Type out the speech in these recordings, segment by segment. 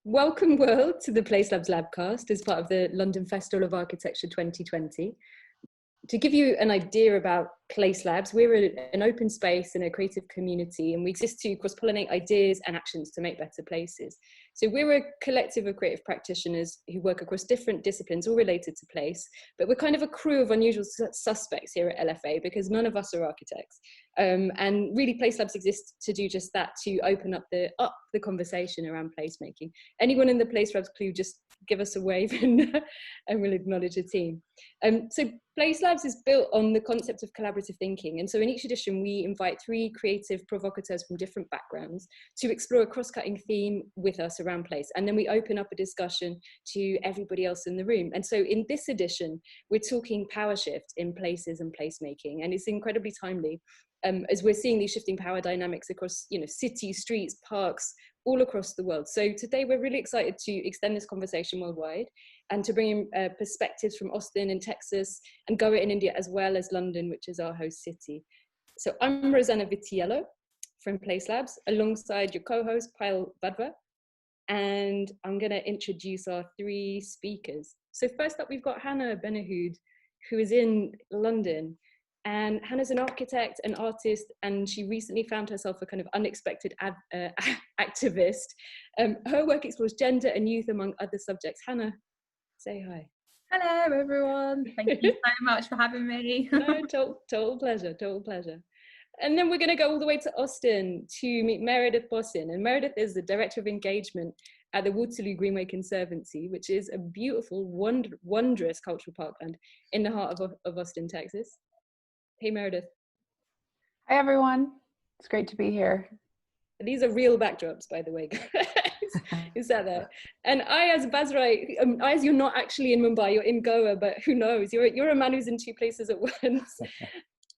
Welcome world to the PlaceLabs LabCast as part of the London Festival of Architecture 2020. To give you an idea about PlaceLabs, we're an open space and a creative community, and we exist to cross-pollinate ideas and actions to make better places. So we're a collective of creative practitioners who work across different disciplines, all related to place, but we're kind of a crew of unusual suspects here at LFA because none of us are architects. And really PlaceLabs exists to do just that, to open up the conversation around placemaking. Anyone in the PlaceLabs crew, just give us a wave and we'll acknowledge the team. So PlaceLabs is built on the concept of collaborative thinking. And so in each edition, we invite 3 creative provocateurs from different backgrounds to explore a cross-cutting theme with us around place. And then we open up a discussion to everybody else in the room. And so in this edition, we're talking power shift in places and placemaking. And it's incredibly timely as we're seeing these shifting power dynamics across, cities, streets, parks, all across the world. So today we're really excited to extend this conversation worldwide and to bring in perspectives from Austin in Texas and Goa in India, as well as London, which is our host city. So I'm Rosanna Vitiello from PlaceLabs, alongside your co-host Payal, Wadhwa, and I'm going to introduce our 3 speakers. So first up, we've got Hanna Benihoud, who is in London. And Hannah's an architect, an artist, and she recently found herself a kind of unexpected activist. Her work explores gender and youth, among other subjects. Hannah, say hi. Hello, everyone. Thank you so much for having me. No, total pleasure, total pleasure. And then we're going to go all the way to Austin to meet Meredith Bossin. And Meredith is the Director of Engagement at the Waterloo Greenway Conservancy, which is a beautiful, wondrous cultural parkland in the heart of Austin, Texas. Hey, Meredith. Hi, everyone. It's great to be here. These are real backdrops, by the way, guys. Is that there? And Ayaz Basrai, Ayaz, you're not actually in Mumbai, you're in Goa, but who knows? You're a man who's in 2 places at once.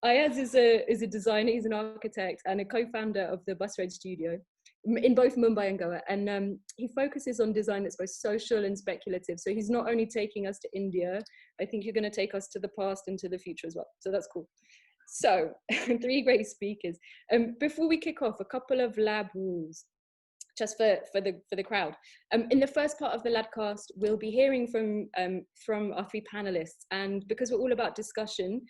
Ayaz is a designer, he's an architect and a co-founder of the BusRide studio in both Mumbai and Goa. And he focuses on design that's both social and speculative. So he's not only taking us to India, I think you're going to take us to the past and to the future as well. So that's cool. So 3 great speakers. Before we kick off, a couple of lab rules, just for the crowd. In the first part of the LabCast, we'll be hearing from our 3 panelists, and because we're all about discussion,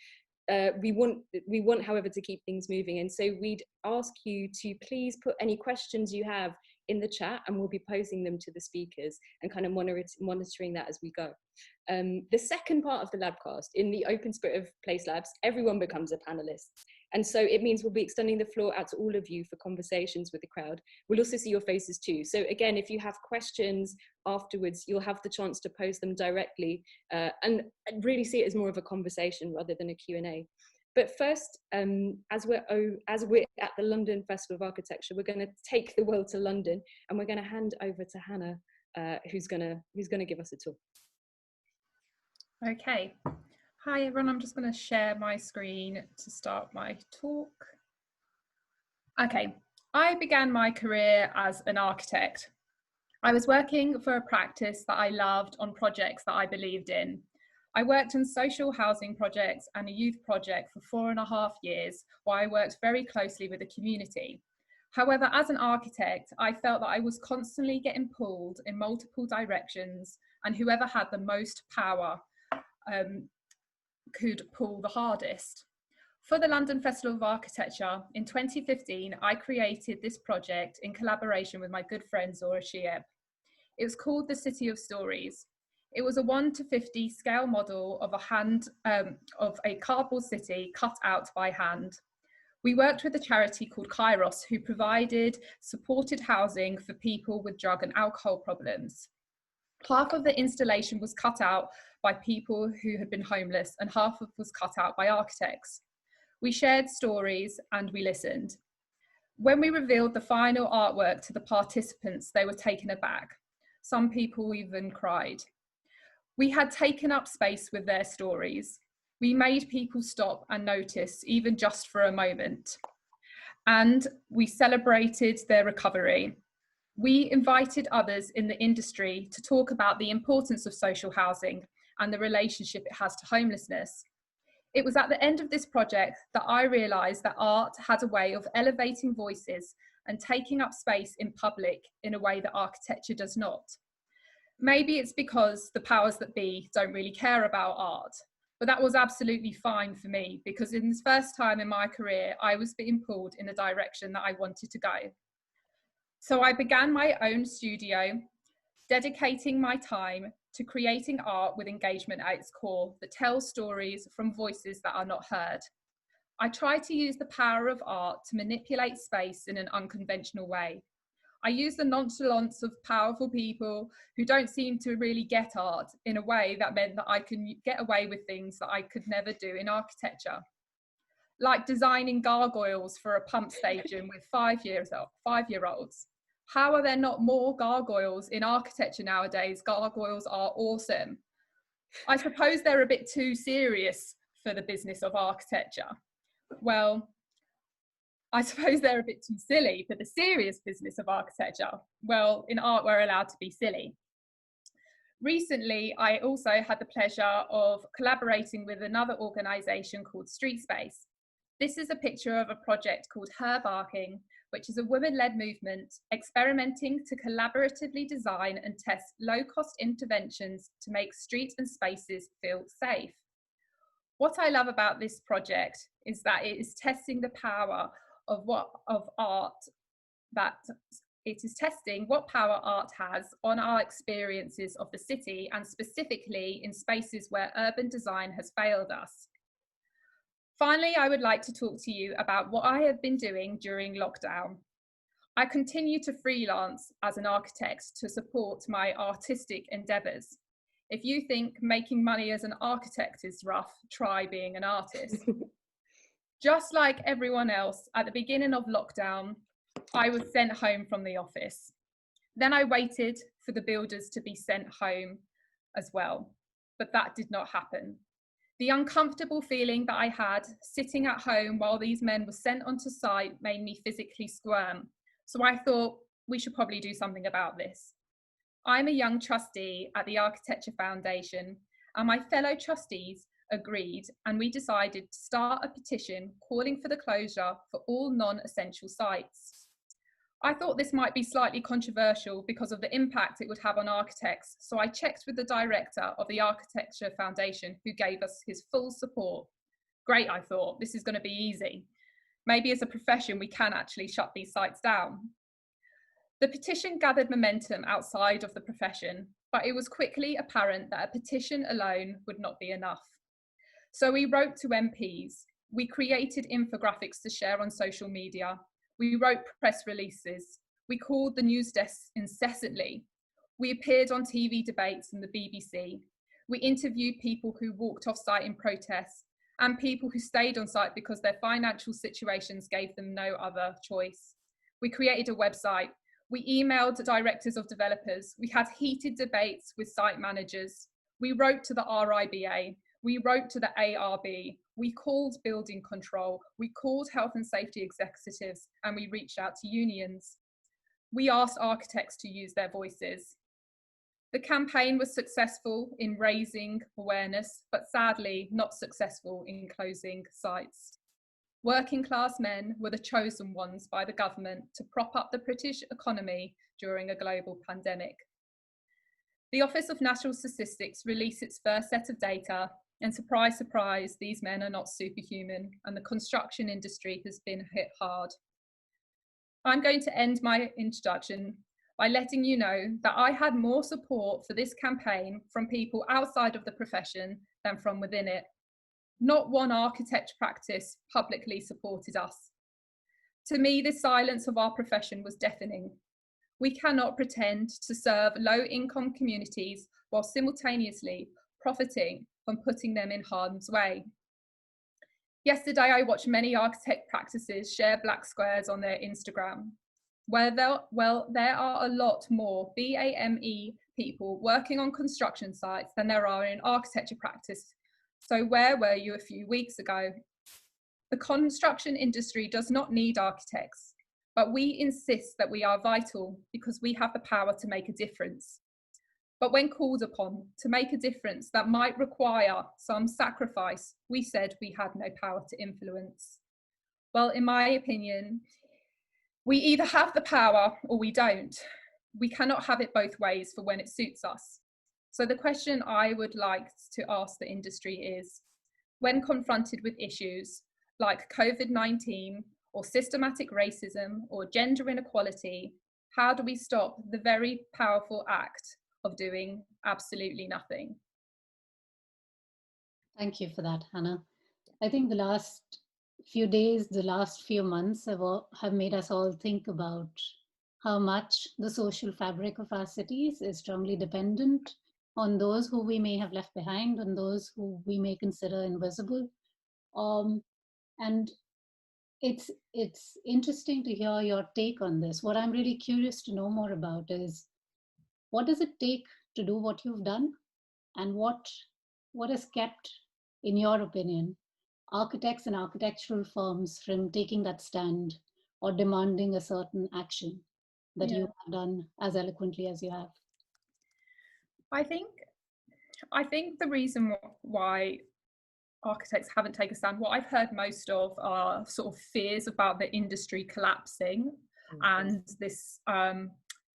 we want, however, to keep things moving. And so we'd ask you to please put any questions you have in the chat, and we'll be posing them to the speakers and kind of monitoring that as we go. The second part of the LabCast, in the open spirit of PlaceLabs, everyone becomes a panelist. And so it means we'll be extending the floor out to all of you for conversations with the crowd. We'll also see your faces too. So again, if you have questions afterwards, you'll have the chance to pose them directly and really see it as more of a conversation rather than a Q&A. But first, as we're at the London Festival of Architecture, we're going to take the world to London, and we're going to hand over to Hanna, who's going to give us a tour. Okay. Hi, everyone. I'm just going to share my screen to start my talk. Okay. I began my career as an architect. I was working for a practice that I loved on projects that I believed in. I worked in social housing projects and a youth project for 4.5 years, where I worked very closely with the community. However, as an architect, I felt that I was constantly getting pulled in multiple directions, and whoever had the most power could pull the hardest. For the London Festival of Architecture in 2015, I created this project in collaboration with my good friend Zora Shieb. It was called The City of Stories. It was a 1:50 scale model of a cardboard city cut out by hand. We worked with a charity called Kairos, who provided supported housing for people with drug and alcohol problems. Half of the installation was cut out by people who had been homeless, and half was cut out by architects. We shared stories and we listened. When we revealed the final artwork to the participants, they were taken aback. Some people even cried. We had taken up space with their stories. We made people stop and notice, even just for a moment. And we celebrated their recovery. We invited others in the industry to talk about the importance of social housing and the relationship it has to homelessness. It was at the end of this project that I realised that art had a way of elevating voices and taking up space in public in a way that architecture does not. Maybe it's because the powers that be don't really care about art, but that was absolutely fine for me, because in this first time in my career, I was being pulled in a direction that I wanted to go. So I began my own studio, dedicating my time to creating art with engagement at its core that tells stories from voices that are not heard. I try to use the power of art to manipulate space in an unconventional way. I use the nonchalance of powerful people who don't seem to really get art in a way that meant that I can get away with things that I could never do in architecture. Like designing gargoyles for a pump station with 5-year-olds. How are there not more gargoyles in architecture nowadays? Gargoyles are awesome. I suppose they're a bit too serious for the business of architecture. Well, I suppose they're a bit too silly for the serious business of architecture. Well, in art, we're allowed to be silly. Recently, I also had the pleasure of collaborating with another organisation called Street Space. This is a picture of a project called Her Barking, which is a women-led movement experimenting to collaboratively design and test low-cost interventions to make streets and spaces feel safe. What I love about this project is that it is testing the power of art, that it is testing what power art has on our experiences of the city, and specifically in spaces where urban design has failed us. Finally, I would like to talk to you about what I have been doing during lockdown. I continue to freelance as an architect to support my artistic endeavours. If you think making money as an architect is rough, try being an artist. Just like everyone else, at the beginning of lockdown, I was sent home from the office. Then I waited for the builders to be sent home as well, but that did not happen. The uncomfortable feeling that I had sitting at home while these men were sent onto site made me physically squirm. So I thought we should probably do something about this. I'm a young trustee at the Architecture Foundation, and my fellow trustees agreed, and we decided to start a petition calling for the closure for all non-essential sites. I thought this might be slightly controversial because of the impact it would have on architects, so I checked with the director of the Architecture Foundation, who gave us his full support. Great, I thought, this is going to be easy. Maybe as a profession we can actually shut these sites down. The petition gathered momentum outside of the profession, but it was quickly apparent that a petition alone would not be enough. So we wrote to MPs, we created infographics to share on social media, we wrote press releases, we called the news desks incessantly, we appeared on TV debates and the BBC, we interviewed people who walked off site in protest, and people who stayed on site because their financial situations gave them no other choice. We created a website, we emailed directors of developers, we had heated debates with site managers, we wrote to the RIBA, we wrote to the ARB, we called building control, we called health and safety executives, and we reached out to unions. We asked architects to use their voices. The campaign was successful in raising awareness, but sadly not successful in closing sites. Working class men were the chosen ones by the government to prop up the British economy during a global pandemic. The Office of National Statistics released its first set of data, and surprise, surprise, these men are not superhuman, and the construction industry has been hit hard. I'm going to end my introduction by letting you know that I had more support for this campaign from people outside of the profession than from within it. Not one architect practice publicly supported us. To me, the silence of our profession was deafening. We cannot pretend to serve low-income communities while simultaneously profiting from putting them in harm's way. Yesterday, I watched many architect practices share black squares on their Instagram. There are a lot more BAME people working on construction sites than there are in architecture practice. So where were you a few weeks ago? The construction industry does not need architects, but we insist that we are vital because we have the power to make a difference. But when called upon to make a difference that might require some sacrifice, we said we had no power to influence. Well, in my opinion, We either have the power or we don't. We cannot have it both ways for when it suits us. So the question I would like to ask the industry is, when confronted with issues like COVID-19 or systematic racism or gender inequality, how do we stop the very powerful act of doing absolutely nothing? Thank you for that, Hannah. I think the last few days, the last few months have made us all think about how much the social fabric of our cities is strongly dependent on those who we may have left behind, on those who we may consider invisible. And it's interesting to hear your take on this. What I'm really curious to know more about is, what does it take to do what you've done? And what has kept, in your opinion, architects and architectural firms from taking that stand or demanding a certain action that you have done as eloquently as you have? I think the reason why architects haven't taken a stand, what I've heard most of are sort of fears about the industry collapsing, and this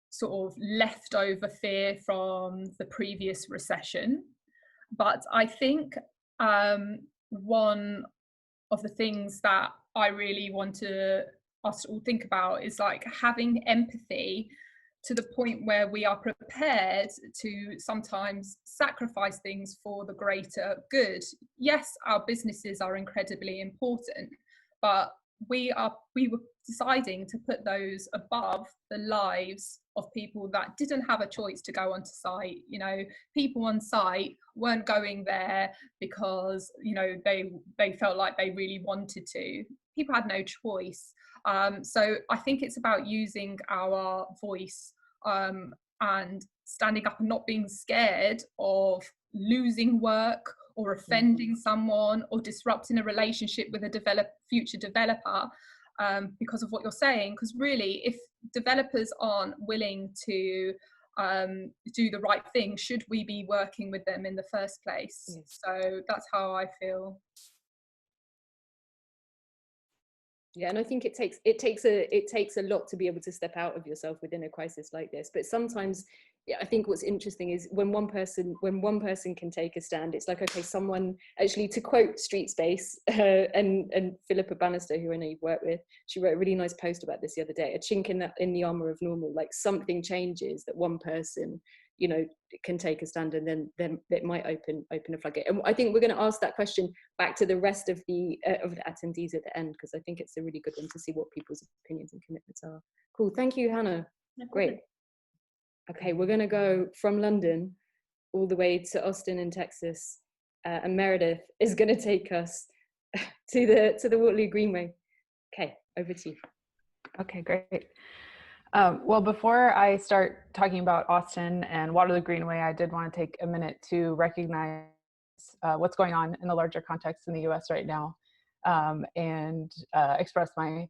sort of leftover fear from the previous recession. But I think one of the things that I really want us to all think about is like having empathy to the point where we are prepared to sometimes sacrifice things for the greater good. Yes, our businesses are incredibly important, but we were deciding to put those above the lives of people that didn't have a choice to go onto site. You know, people on site weren't going there because, you know, they felt like they really wanted to. People had no choice. So I think it's about using our voice and standing up and not being scared of losing work or offending someone or disrupting a relationship with a future developer because of what you're saying. Because really, if developers aren't willing to do the right thing, should we be working with them in the first place? Yes. So that's how I feel. Yeah, and I think it takes a lot to be able to step out of yourself within a crisis like this. But sometimes, yeah, I think what's interesting is when one person can take a stand, it's like, okay, someone actually, to quote Street Space and Philippa Bannister, who I know you've worked with, she wrote a really nice post about this the other day. A chink in the armor of normal, like something changes that one person, you know, can take a stand, and then it might open a floodgate. And I think we're going to ask that question back to the rest of the attendees at the end, because I think it's a really good one to see what people's opinions and commitments are. Cool, thank you, Hannah. Great. Okay, we're going to go from London all the way to Austin in Texas, and Meredith is going to take us to the Waterloo Greenway. Okay, over to you. Okay, great. Well, before I start talking about Austin and Waterloo Greenway, I did want to take a minute to recognize what's going on in the larger context in the US right now, and express my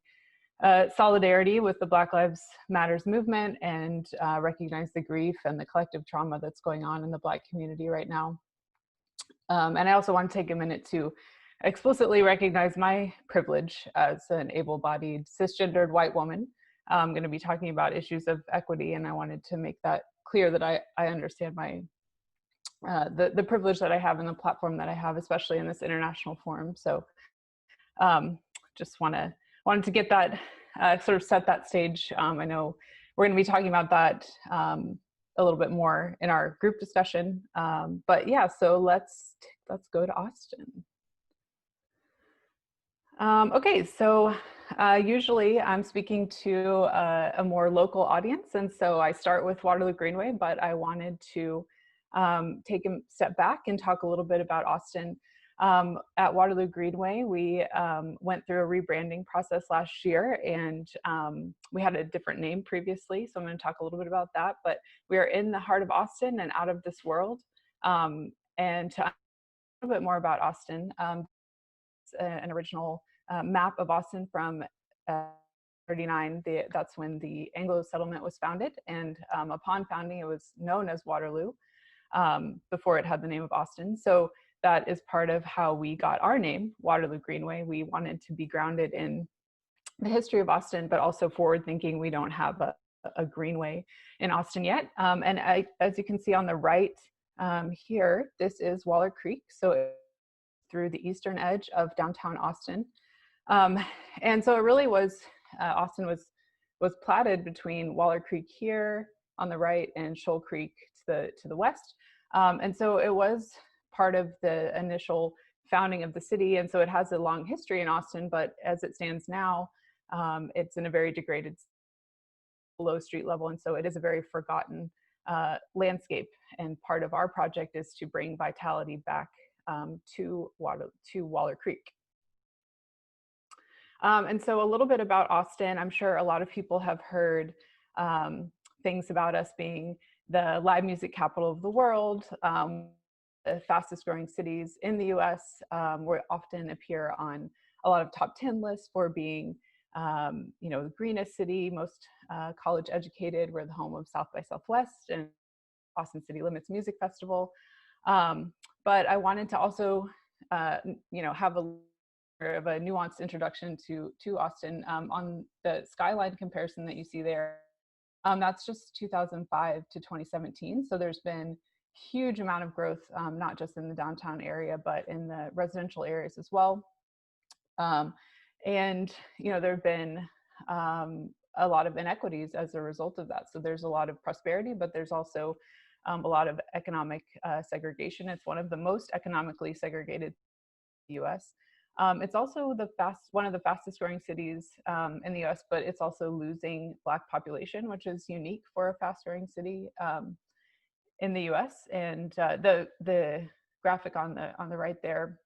solidarity with the Black Lives Matters movement, and recognize the grief and the collective trauma that's going on in the Black community right now. And I also want to take a minute to explicitly recognize my privilege as an able-bodied, cisgendered white woman. I'm going to be talking about issues of equity, and I wanted to make that clear that I understand my the privilege that I have and the platform that I have, especially in this international forum. So just wanted to get that sort of set that stage. I know we're going to be talking about that a little bit more in our group discussion, but yeah, so let's go to Austin. Okay, so usually I'm speaking to a more local audience, and so I start with Waterloo Greenway, but I wanted to take a step back and talk a little bit about Austin. At Waterloo Greenway, we went through a rebranding process last year, and we had a different name previously, so I'm going to talk a little bit about that, but we are in the heart of Austin and out of this world. And to a little bit more about Austin, an original map of Austin from 39. That's when the Anglo settlement was founded, and upon founding it was known as Waterloo before it had the name of Austin. So that is part of how we got our name, Waterloo Greenway. We wanted to be grounded in the history of Austin, but also forward thinking. We don't have a greenway in Austin yet. As you can see on the right here, this is Waller Creek. So through the eastern edge of downtown Austin. And so it really was, Austin was platted between Waller Creek here on the right and Shoal Creek to the west. And so it was part of the initial founding of the city. And so it has a long history in Austin, but as it stands now, it's in a very degraded low street level. And so it is a very forgotten landscape. And part of our project is to bring vitality back to Waller Creek. And so a little bit about Austin. I'm sure a lot of people have heard things about us being the live music capital of the world, the fastest growing cities in the US. We often appear on a lot of top 10 lists for being, the greenest city, most college educated. We're the home of South by Southwest and Austin City Limits Music Festival. But I wanted to also, have of a nuanced introduction to Austin on the skyline comparison that you see there. That's just 2005 to 2017. So there's been huge amount of growth, not just in the downtown area, but in the residential areas as well. And there have been a lot of inequities as a result of that. So there's a lot of prosperity, but there's also a lot of economic segregation. It's one of the most economically segregated in the US. It's also one of the fastest growing cities in the US, but it's also losing Black population, which is unique for a fast growing city in the US. And the graphic on the right there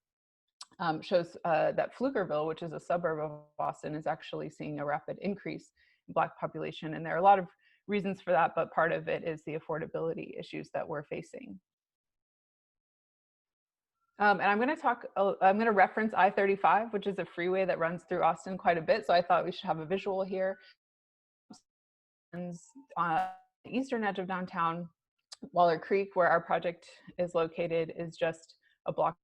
shows that Pflugerville, which is a suburb of Boston, is actually seeing a rapid increase in Black population. And there are a lot of reasons for that, but part of it is the affordability issues that we're facing. And I'm going to reference I-35, which is a freeway that runs through Austin quite a bit. So I thought we should have a visual here. On the eastern edge of downtown, Waller Creek, where our project is located, is just a block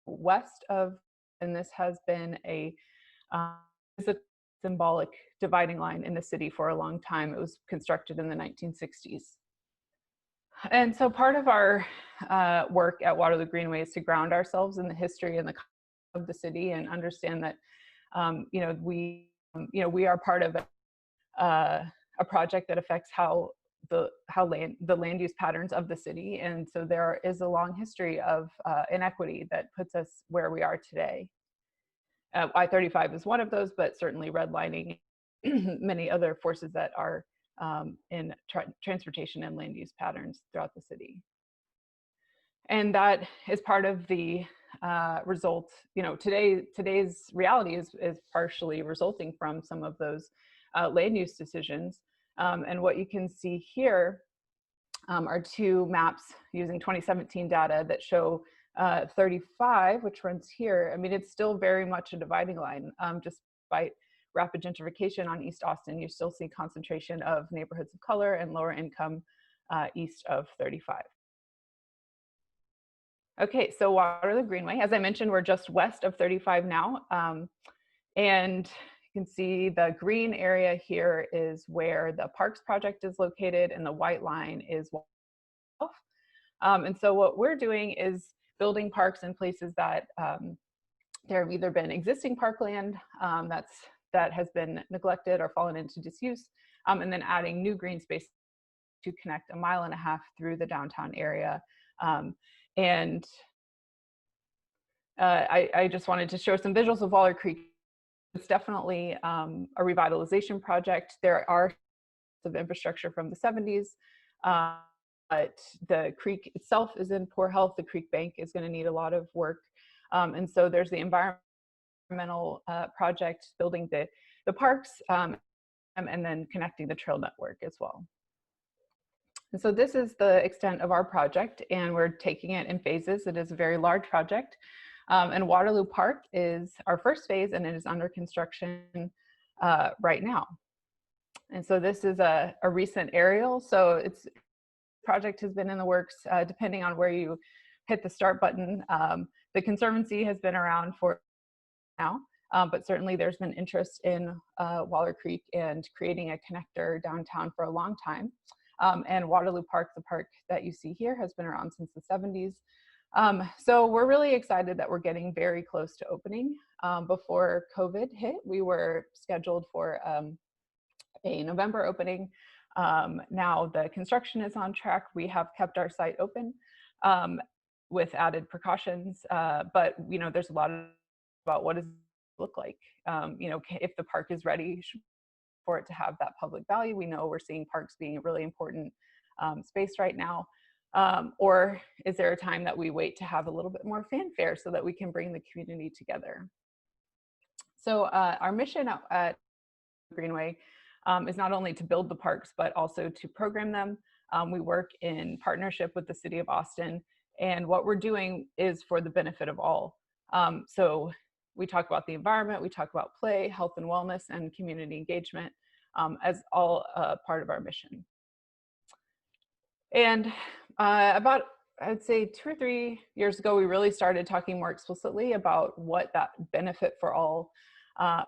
west of, and this has been a symbolic dividing line in the city for a long time. It was constructed in the 1960s. And so part of our work at Waterloo Greenway is to ground ourselves in the history and the of the city and understand that, we are part of a project that affects how the land use patterns of the city. And so there is a long history of inequity that puts us where we are today. I-35 is one of those, but certainly redlining, many other forces that are in transportation and land use patterns throughout the city. And that is part of the result. Today's reality is partially resulting from some of those land use decisions. And what you can see here are two maps using 2017 data that show 35, which runs here. I mean, it's still very much a dividing line, despite rapid gentrification on East Austin. You still see concentration of neighborhoods of color and lower income east of 35. Okay, so Waterloo Greenway, as I mentioned, we're just west of 35 now. And you can see the green area here is where the Parks project is located, and the white line is Waterloo. And so what we're doing is building parks in places that there have either been existing parkland that has been neglected or fallen into disuse, and then adding new green space to connect 1.5 miles through the downtown area. And I just wanted to show some visuals of Waller Creek. It's definitely a revitalization project. There are of infrastructure from the 70s, but the creek itself is in poor health. The creek bank is going to need a lot of work. And so there's the environmental project, building the parks, and then connecting the trail network as well. And so this is the extent of our project, and we're taking it in phases. It is a very large project. And Waterloo Park is our first phase, and it is under construction right now. And so this is a recent aerial. So it's project has been in the works, depending on where you hit the start button. The Conservancy has been around for now. but certainly there's been interest in Waller Creek and creating a connector downtown for a long time. And Waterloo Park, the park that you see here, has been around since the 70s. So we're really excited that we're getting very close to opening. Before COVID hit, we were scheduled for a November opening. Now the construction is on track. We have kept our site open with added precautions, but there's a lot about what does it look like. If the park is ready for it to have that public value. We know we're seeing parks being a really important space right now. Or is there a time that we wait to have a little bit more fanfare so that we can bring the community together? So our mission at Greenway is not only to build the parks, but also to program them. We work in partnership with the city of Austin, and what we're doing is for the benefit of all. So we talk about the environment, we talk about play, health and wellness, and community engagement as all part of our mission. And about, I'd say 2 or 3 years ago, we really started talking more explicitly about what that benefit for all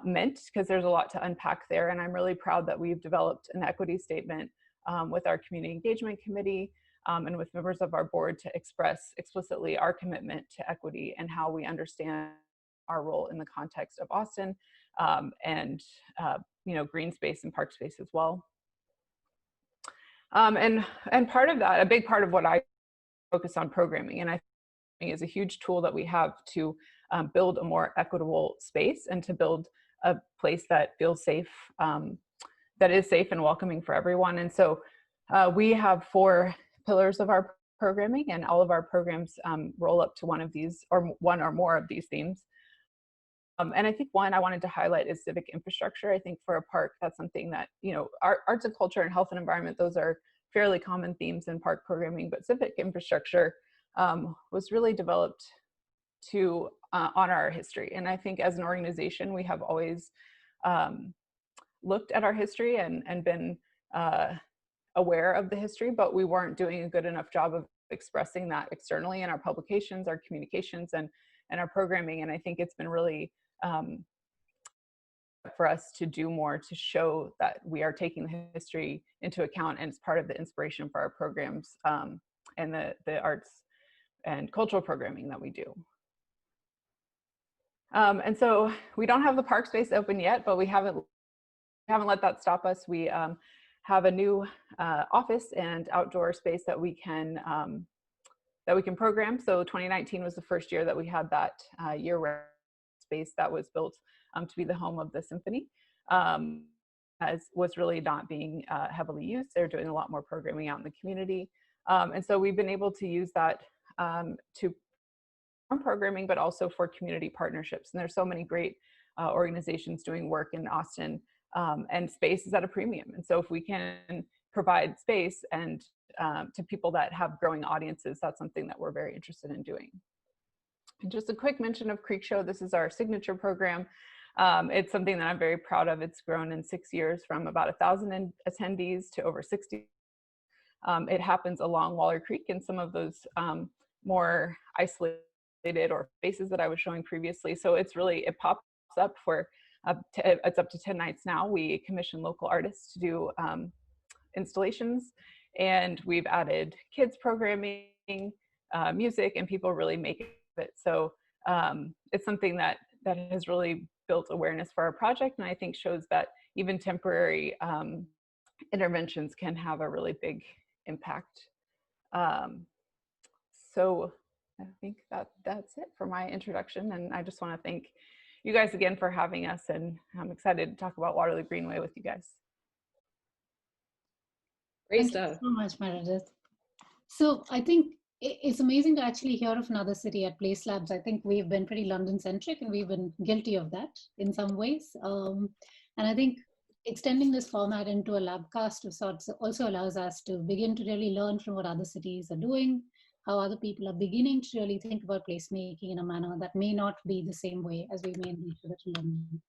meant, because there's a lot to unpack there. And I'm really proud that we've developed an equity statement with our community engagement committee and with members of our board to express explicitly our commitment to equity and how we understand our role in the context of Austin and green space and park space as well. And part of that, a big part of what I focus on programming, and I think is a huge tool that we have to build a more equitable space and to build a place that feels safe, that is safe and welcoming for everyone. And so we have 4 pillars of our programming, and all of our programs roll up to one of these or one or more of these themes. And I think one I wanted to highlight is civic infrastructure. I think for a park, that's something that, arts and culture and health and environment, those are fairly common themes in park programming, but civic infrastructure was really developed to honor our history. And I think as an organization, we have always looked at our history and been aware of the history, but we weren't doing a good enough job of expressing that externally in our publications, our communications, and our programming. And I think it's been really for us to do more to show that we are taking the history into account, and it's part of the inspiration for our programs and the arts and cultural programming that we do. And so we don't have the park space open yet, but we haven't let that stop us. We have a new office and outdoor space that we can program. So 2019 was the first year that we had that year-round space that was built to be the home of the symphony, as was really not being heavily used. They're doing a lot more programming out in the community. And so we've been able to use that to programming, but also for community partnerships. And there's so many great organizations doing work in Austin, and space is at a premium. And so if we can provide space and to people that have growing audiences, that's something that we're very interested in doing. And just a quick mention of Creek Show. This is our signature program. It's something that I'm very proud of. It's grown in 6 years from about 1,000 attendees to over 60. It happens along Waller Creek in some of those more isolated or spaces that I was showing previously. So it's really, it pops up for, it's up to 10 nights now. We commission local artists to do installations, and we've added kids programming, music, and people really make it. So it's something that has really built awareness for our project, and I think shows that even temporary interventions can have a really big impact. So I think that's it for my introduction, and I just want to thank you guys again for having us, and I'm excited to talk about Waterloo Greenway with you guys. Great Thank stuff. you so much, Meredith. So I think it's amazing to actually hear of another city at PlaceLabs. I think we've been pretty London-centric, and we've been guilty of that in some ways. And I think extending this format into a LabCast of sorts also allows us to begin to really learn from what other cities are doing, how other people are beginning to really think about placemaking in a manner that may not be the same way as we may need to London.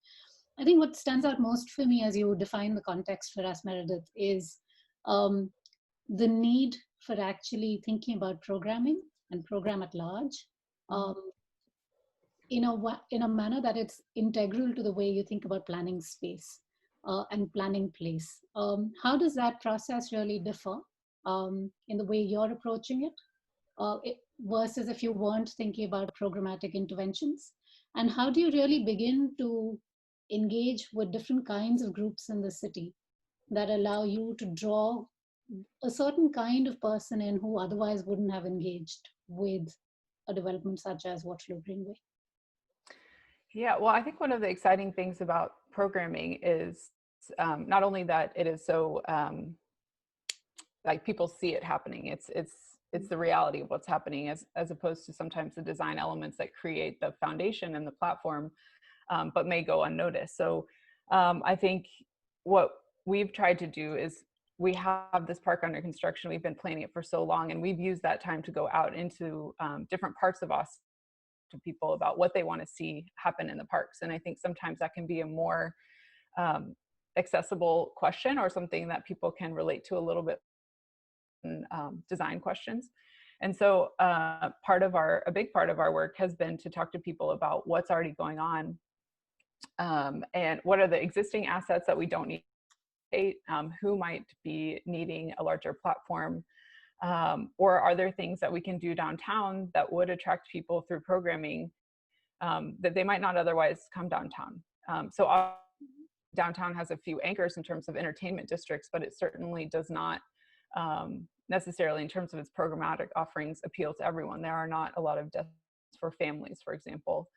I think what stands out most for me as you define the context for us, Meredith, is the need for actually thinking about programming and program at large in a manner that it's integral to the way you think about planning space and planning place. How does that process really differ in the way you're approaching it, versus if you weren't thinking about programmatic interventions? And how do you really begin to engage with different kinds of groups in the city that allow you to draw a certain kind of person in who otherwise wouldn't have engaged with a development such as Waterloo Greenway? Yeah, well, I think one of the exciting things about programming is not only that it is so like people see it happening. It's the reality of what's happening, as opposed to sometimes the design elements that create the foundation and the platform, but may go unnoticed. So I think what we've tried to do is, we have this park under construction. We've been planning it for so long, and we've used that time to go out into different parts of Austin to people about what they want to see happen in the parks. And I think sometimes that can be a more accessible question, or something that people can relate to a little bit in design questions. And so a big part of our work has been to talk to people about what's already going on, and what are the existing assets that we don't need, who might be needing a larger platform, or are there things that we can do downtown that would attract people through programming that they might not otherwise come downtown. So downtown has a few anchors in terms of entertainment districts, but it certainly does not necessarily, in terms of its programmatic offerings, appeal to everyone. There are not a lot of desks for families, for example,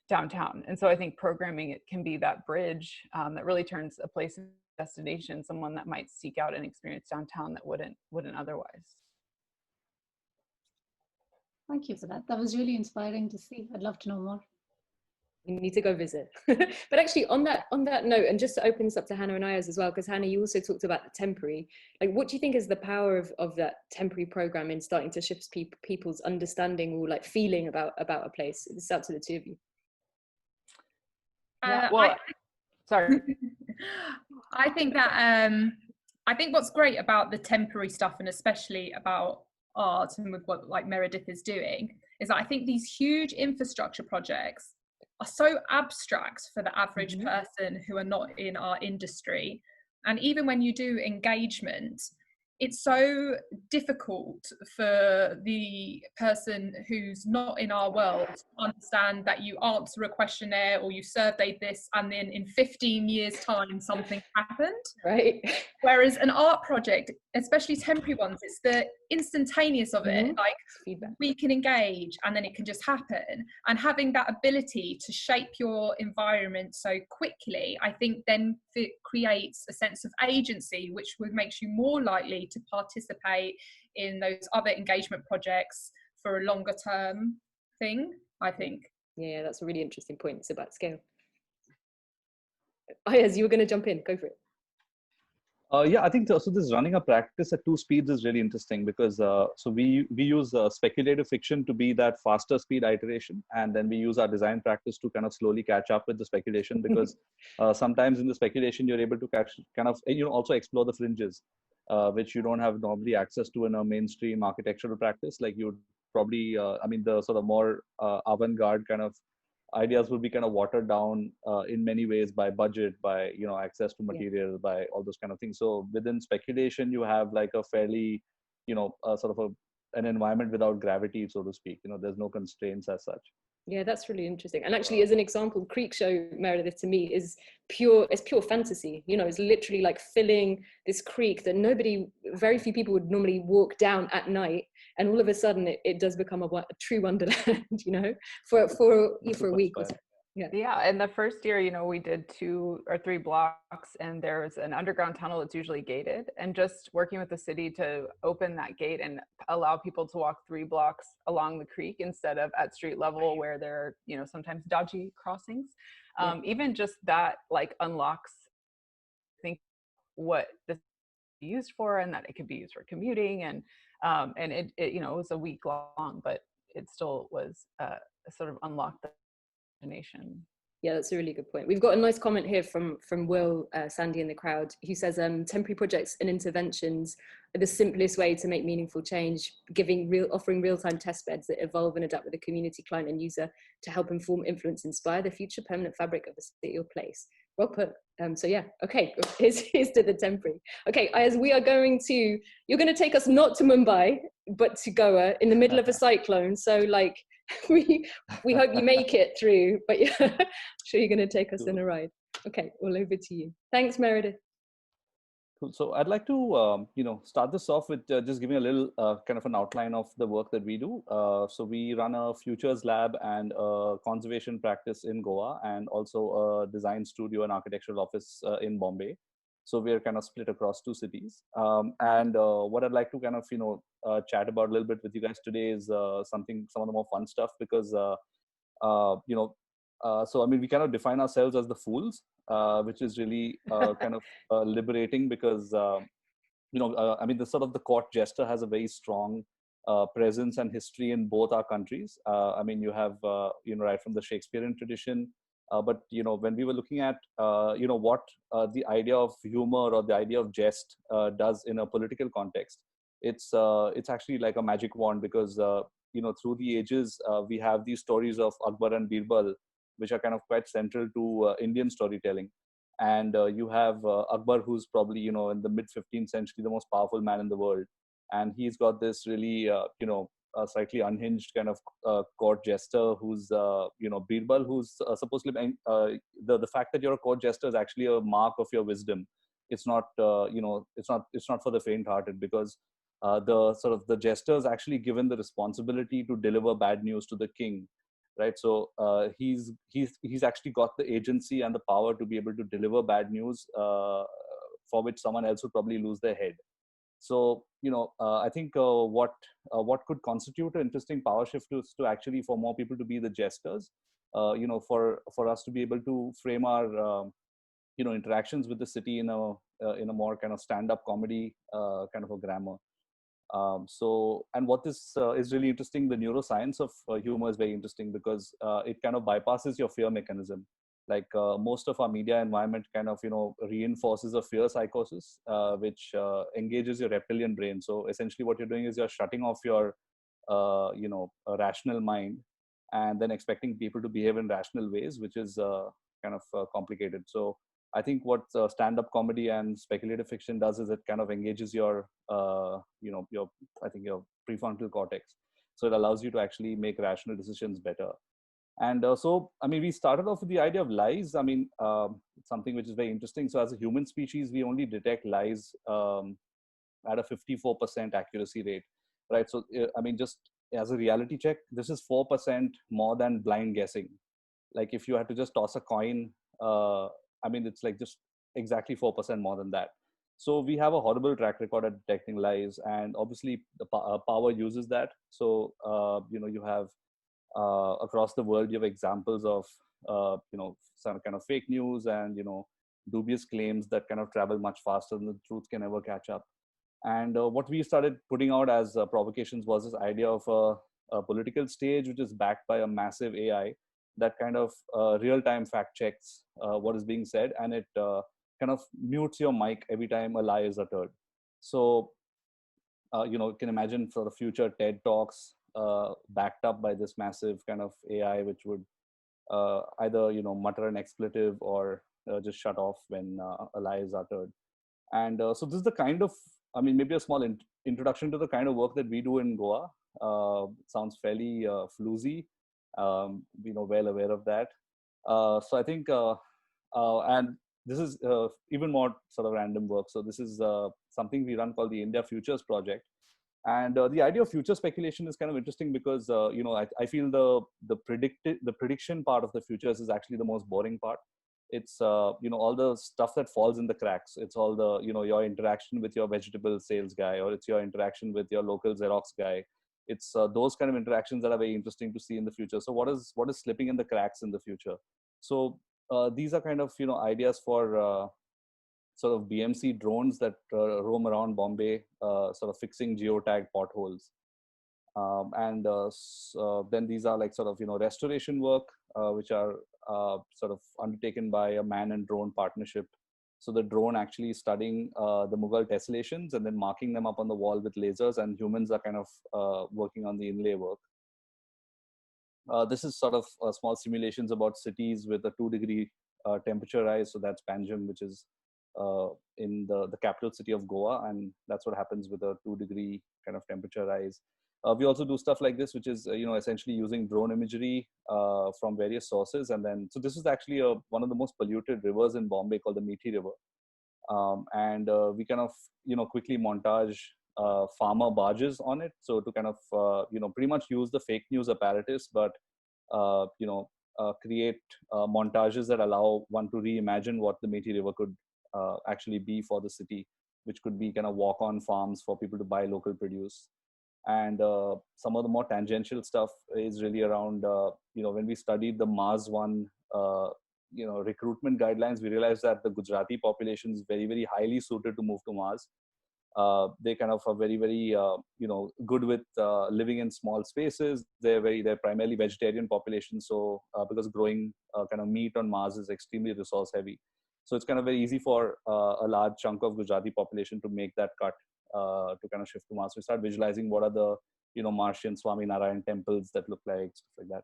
downtown. And so I think programming, it can be that bridge that really turns a place into a destination, someone that might seek out an experience downtown that wouldn't otherwise. Thank you for that. That was really inspiring to see. I'd love to know more. You need to go visit. But actually, on that note, and just to open this up to Hanna and Ayaz as well, because Hanna, you also talked about the temporary. Like, what do you think is the power of that temporary program in starting to shift people's understanding or like feeling about a place? It's up to the two of you. Yeah, well, sorry. I think that I think what's great about the temporary stuff, and especially about art and with what like Meredith is doing, is that I think these huge infrastructure projects are so abstract for the average person who are not in our industry. And even when you do engagement, it's so difficult for the person who's not in our world to understand that you answer a questionnaire or you surveyed this and then in 15 years time something happened. Right. Whereas an art project, especially temporary ones, it's the instantaneous of it. Like, feedback, we can engage and then it can just happen. And having that ability to shape your environment so quickly, I think then it creates a sense of agency, which makes you more likely to participate in those other engagement projects for a longer term thing, I think. Yeah, that's a really interesting point. It's about scale. Ayaz, you were going to jump in. Go for it. Yeah, I think so. This running a practice at 2 speeds is really interesting, because so we use speculative fiction to be that faster speed iteration, and then we use our design practice to kind of slowly catch up with the speculation, because sometimes in the speculation you're able to also explore the fringes, which you don't have normally access to in a mainstream architectural practice. Like, you'd probably, the sort of more avant-garde kind of ideas will be kind of watered down in many ways by budget, by access to material, by all those kind of things. So within speculation, you have like a fairly sort of an environment without gravity, so to speak. There's no constraints as such. Yeah, that's really interesting. And actually, as an example, Creek Show, Meredith, to me is pure fantasy. It's literally like filling this creek that very few people would normally walk down at night. And all of a sudden it does become a true wonderland, for a week. Yeah, in the first year, we did 2 or 3 blocks, and there's an underground tunnel that's usually gated, and just working with the city to open that gate and allow people to walk 3 blocks along the creek instead of at street level where there are, sometimes dodgy crossings. Even just that like unlocks, I think, what this is used for, and that it could be used for commuting, and it was a week long, but it still was sort of unlocked the imagination. Yeah, that's a really good point. We've got a nice comment here from Will Sandy in the crowd, who says temporary projects and interventions are the simplest way to make meaningful change, offering real-time test beds that evolve and adapt with the community, client and user to help inform, influence, inspire the future permanent fabric of the city or place. Well put. So yeah, okay, here's to the temporary. Okay, as you're going to take us not to Mumbai, but to Goa in the middle of a cyclone. So like, we hope you make it through, but yeah, I'm sure you're going to take us in a ride. Okay, all over to you. Thanks, Meredith. Cool. So I'd like to, start this off with just giving a little kind of an outline of the work that we do. So we run a futures lab and a conservation practice in Goa, and also a design studio and architectural office in Bombay. So we're kind of split across two cities. And what I'd like to kind of, chat about a little bit with you guys today is some of the more fun stuff, because, so I mean, we kind of define ourselves as the fools, which is really kind of liberating, because I mean, the court jester has a very strong presence and history in both our countries. I mean, you have right from the Shakespearean tradition, but when we were looking at what the idea of humor or the idea of jest does in a political context, it's actually like a magic wand, because through the ages we have these stories of Akbar and Birbal, which are kind of quite central to Indian storytelling. And you have Akbar, who's probably, in the mid 15th century, the most powerful man in the world. And he's got this really, slightly unhinged kind of court jester who's, Birbal, who's supposedly, the fact that you're a court jester is actually a mark of your wisdom. It's not, it's not for the faint-hearted, because the jester is actually given the responsibility to deliver bad news to the king. Right, so he's actually got the agency and the power to be able to deliver bad news for which someone else would probably lose their head. So I think what could constitute an interesting power shift is to actually for more people to be the jesters. For us to be able to frame our interactions with the city in a more kind of stand-up comedy kind of a grammar. And what this is really interesting, the neuroscience of humor is very interesting, because it kind of bypasses your fear mechanism. Like most of our media environment kind of, reinforces a fear psychosis, which engages your reptilian brain. So essentially what you're doing is you're shutting off your, rational mind, and then expecting people to behave in rational ways, which is kind of complicated. So I think what stand-up comedy and speculative fiction does is it kind of engages your prefrontal cortex. So it allows you to actually make rational decisions better. And so, I mean, we started off with the idea of lies. I mean, something which is very interesting. So as a human species, we only detect lies at a 54% accuracy rate, right? So, I mean, just as a reality check, this is 4% more than blind guessing. Like if you had to just toss a coin, I mean, it's like just exactly 4% more than that. So we have a horrible track record at detecting lies, and obviously the power uses that. So, you have across the world, you have examples of, some kind of fake news and, dubious claims that kind of travel much faster than the truth can ever catch up. And what we started putting out as provocations was this idea of a political stage, which is backed by a massive AI that kind of real-time fact checks what is being said, and it kind of mutes your mic every time a lie is uttered. So, you can imagine sort of future TED Talks backed up by this massive kind of AI, which would either, mutter an expletive or just shut off when a lie is uttered. And so this is the kind of, I mean, maybe a small introduction to the kind of work that we do in Goa. Sounds fairly floozy. Well aware of that. So I think, and this is even more sort of random work. So this is something we run called the India Futures Project. And the idea of future speculation is kind of interesting because, I feel the prediction part of the futures is actually the most boring part. It's, all the stuff that falls in the cracks. It's all the, your interaction with your vegetable sales guy, or it's your interaction with your local Xerox guy. It's those kind of interactions that are very interesting to see in the future. So what is slipping in the cracks in the future? So these are kind of, ideas for sort of BMC drones that roam around Bombay, sort of fixing geotag potholes. Then these are like sort of, restoration work, which are sort of undertaken by a man and drone partnership. So the drone actually studying the Mughal tessellations and then marking them up on the wall with lasers, and humans are kind of working on the inlay work. This is sort of small simulations about cities with a 2-degree temperature rise. So that's Panjim, which is in the capital city of Goa, and that's what happens with a 2-degree kind of temperature rise. We also do stuff like this, which is essentially using drone imagery from various sources, and then so this is actually one of the most polluted rivers in Bombay called the Methi River, and we kind of quickly montage farmer barges on it, so to kind of pretty much use the fake news apparatus, but create montages that allow one to reimagine what the Methi River could actually be for the city, which could be kind of walk-on farms for people to buy local produce. And some of the more tangential stuff is really around, when we studied the Mars One, recruitment guidelines, we realized that the Gujarati population is very, very highly suited to move to Mars. They kind of are very, very, good with living in small spaces. They're primarily vegetarian population. So because growing kind of meat on Mars is extremely resource heavy. So it's kind of very easy for a large chunk of Gujarati population to make that cut to kind of shift to Mars. We start visualizing what are the, Martian Swami Narayan temples that look like, stuff like that.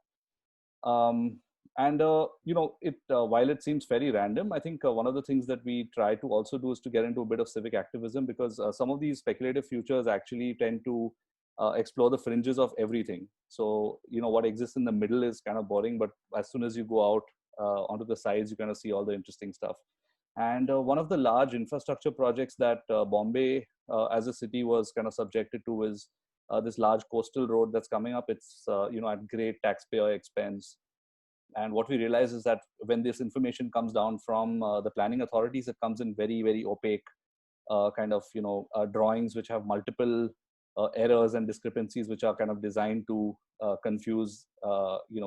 While it seems very random, I think one of the things that we try to also do is to get into a bit of civic activism, because some of these speculative futures actually tend to explore the fringes of everything. So, what exists in the middle is kind of boring, but as soon as you go out onto the sides, you kind of see all the interesting stuff. And one of the large infrastructure projects that Bombay as a city was kind of subjected to is this large coastal road that's coming up. It's, at great taxpayer expense. And what we realize is that when this information comes down from the planning authorities, it comes in very, very opaque drawings, which have multiple errors and discrepancies, which are kind of designed to confuse,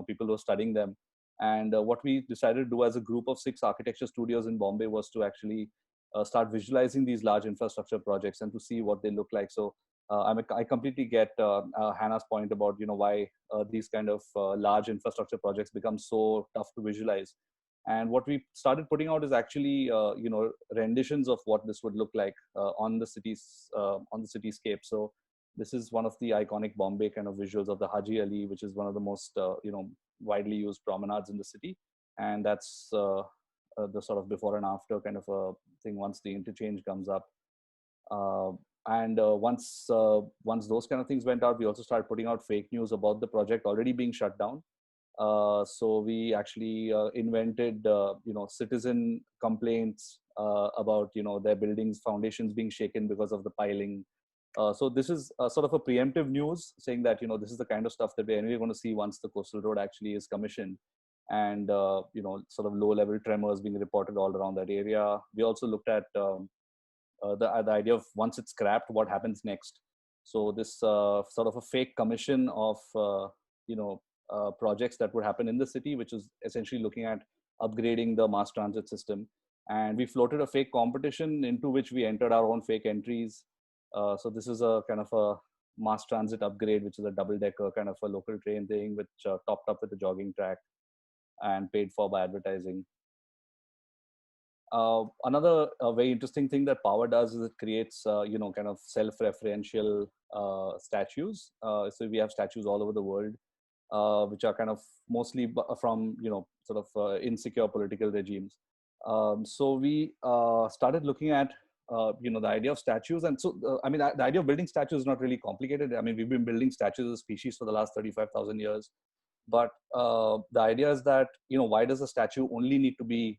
people who are studying them. And what we decided to do as a group of 6 architecture studios in Bombay was to actually start visualizing these large infrastructure projects and to see what they look like. So I completely get Hannah's point about why these kind of large infrastructure projects become so tough to visualize. And what we started putting out is actually renditions of what this would look like on the cityscape. So this is one of the iconic Bombay kind of visuals of the Haji Ali, which is one of the most widely used promenades in the city, and that's the sort of before and after kind of a thing once the interchange comes up. Once those kind of things went out, we also started putting out fake news about the project already being shut down. So we actually invented citizen complaints about their buildings foundations being shaken because of the piling. So this is sort of a preemptive news saying that this is the kind of stuff that we're anyway going to see once the coastal road actually is commissioned, and sort of low-level tremors being reported all around that area. We also looked at the idea of once it's scrapped, what happens next. So this sort of a fake commission of projects that would happen in the city, which is essentially looking at upgrading the mass transit system. And we floated a fake competition into which we entered our own fake entries. So this is a kind of a mass transit upgrade, which is a double-decker kind of a local train thing, which topped up with a jogging track and paid for by advertising. Another very interesting thing that Power does is it creates, kind of self-referential statues. So we have statues all over the world, which are kind of mostly from, sort of insecure political regimes. So we started looking at, the idea of statues. And so, the idea of building statues is not really complicated. I mean, we've been building statues as a species for the last 35,000 years. But the idea is that, why does a statue only need to be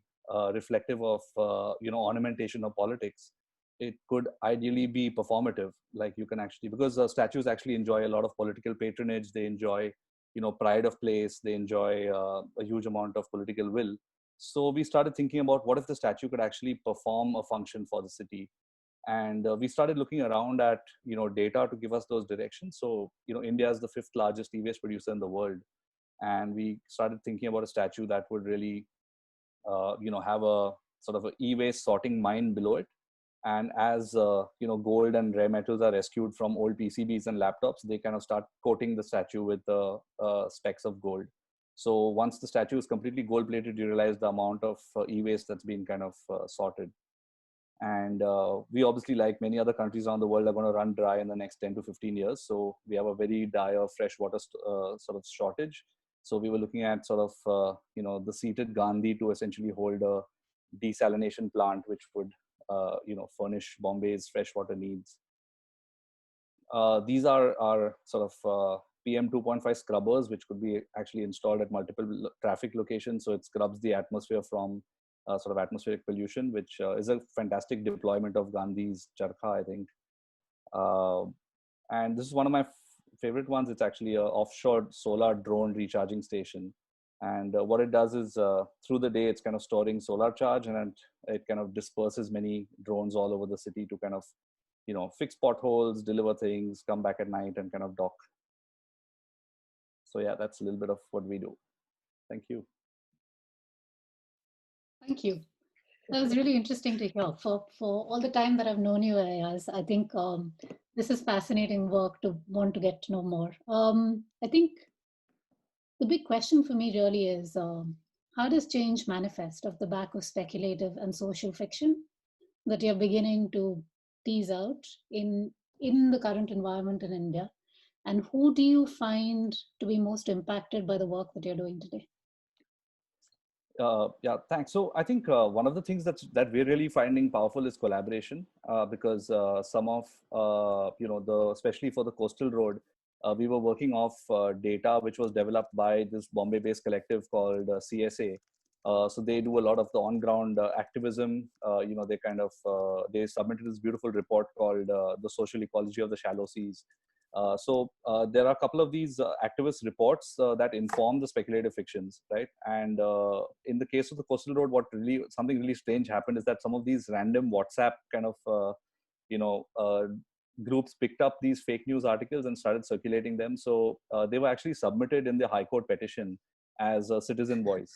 reflective of, ornamentation or politics? It could ideally be performative. Like you can actually, because statues actually enjoy a lot of political patronage. They enjoy, pride of place. They enjoy a huge amount of political will. So we started thinking about what if the statue could actually perform a function for the city. And we started looking around at, data to give us those directions. So, India is the 5th largest e-waste producer in the world. And we started thinking about a statue that would really, have a sort of an e-waste sorting mine below it. And as gold and rare metals are rescued from old PCBs and laptops, they kind of start coating the statue with the specks of gold. So once the statue is completely gold plated, you realize the amount of e-waste that's been kind of sorted. And we obviously, like many other countries around the world, are going to run dry in the next 10 to 15 years. So we have a very dire freshwater sort of shortage. So we were looking at sort of, the seated Gandhi to essentially hold a desalination plant, which would, furnish Bombay's freshwater needs. These are sort of PM 2.5 scrubbers, which could be actually installed at multiple traffic locations. So it scrubs the atmosphere from sort of atmospheric pollution, which is a fantastic deployment of Gandhi's Charkha, I think. And this is one of my favorite ones. It's actually an offshore solar drone recharging station. And what it does is through the day, it's kind of storing solar charge, and it kind of disperses many drones all over the city to kind of, fix potholes, deliver things, come back at night and kind of dock. So yeah, that's a little bit of what we do. Thank you. Thank you. That was really interesting to hear. For all the time that I've known you, Ayaz, I think this is fascinating work to want to get to know more. I think the big question for me really is, how does change manifest off the back of speculative and social fiction that you're beginning to tease out in the current environment in India? And who do you find to be most impacted by the work that you're doing today? Yeah, thanks. So I think one of the things that we're really finding powerful is collaboration, because some of especially for the coastal road, we were working off data which was developed by this Bombay-based collective called CSA. So they do a lot of the on-ground activism. They kind of they submitted this beautiful report called "The Social Ecology of the Shallow Seas." So there are a couple of these activist reports that inform the speculative fictions, right? And in the case of the coastal road, something really strange happened is that some of these random WhatsApp kind of groups picked up these fake news articles and started circulating them. So they were actually submitted in the High Court petition as a citizen voice.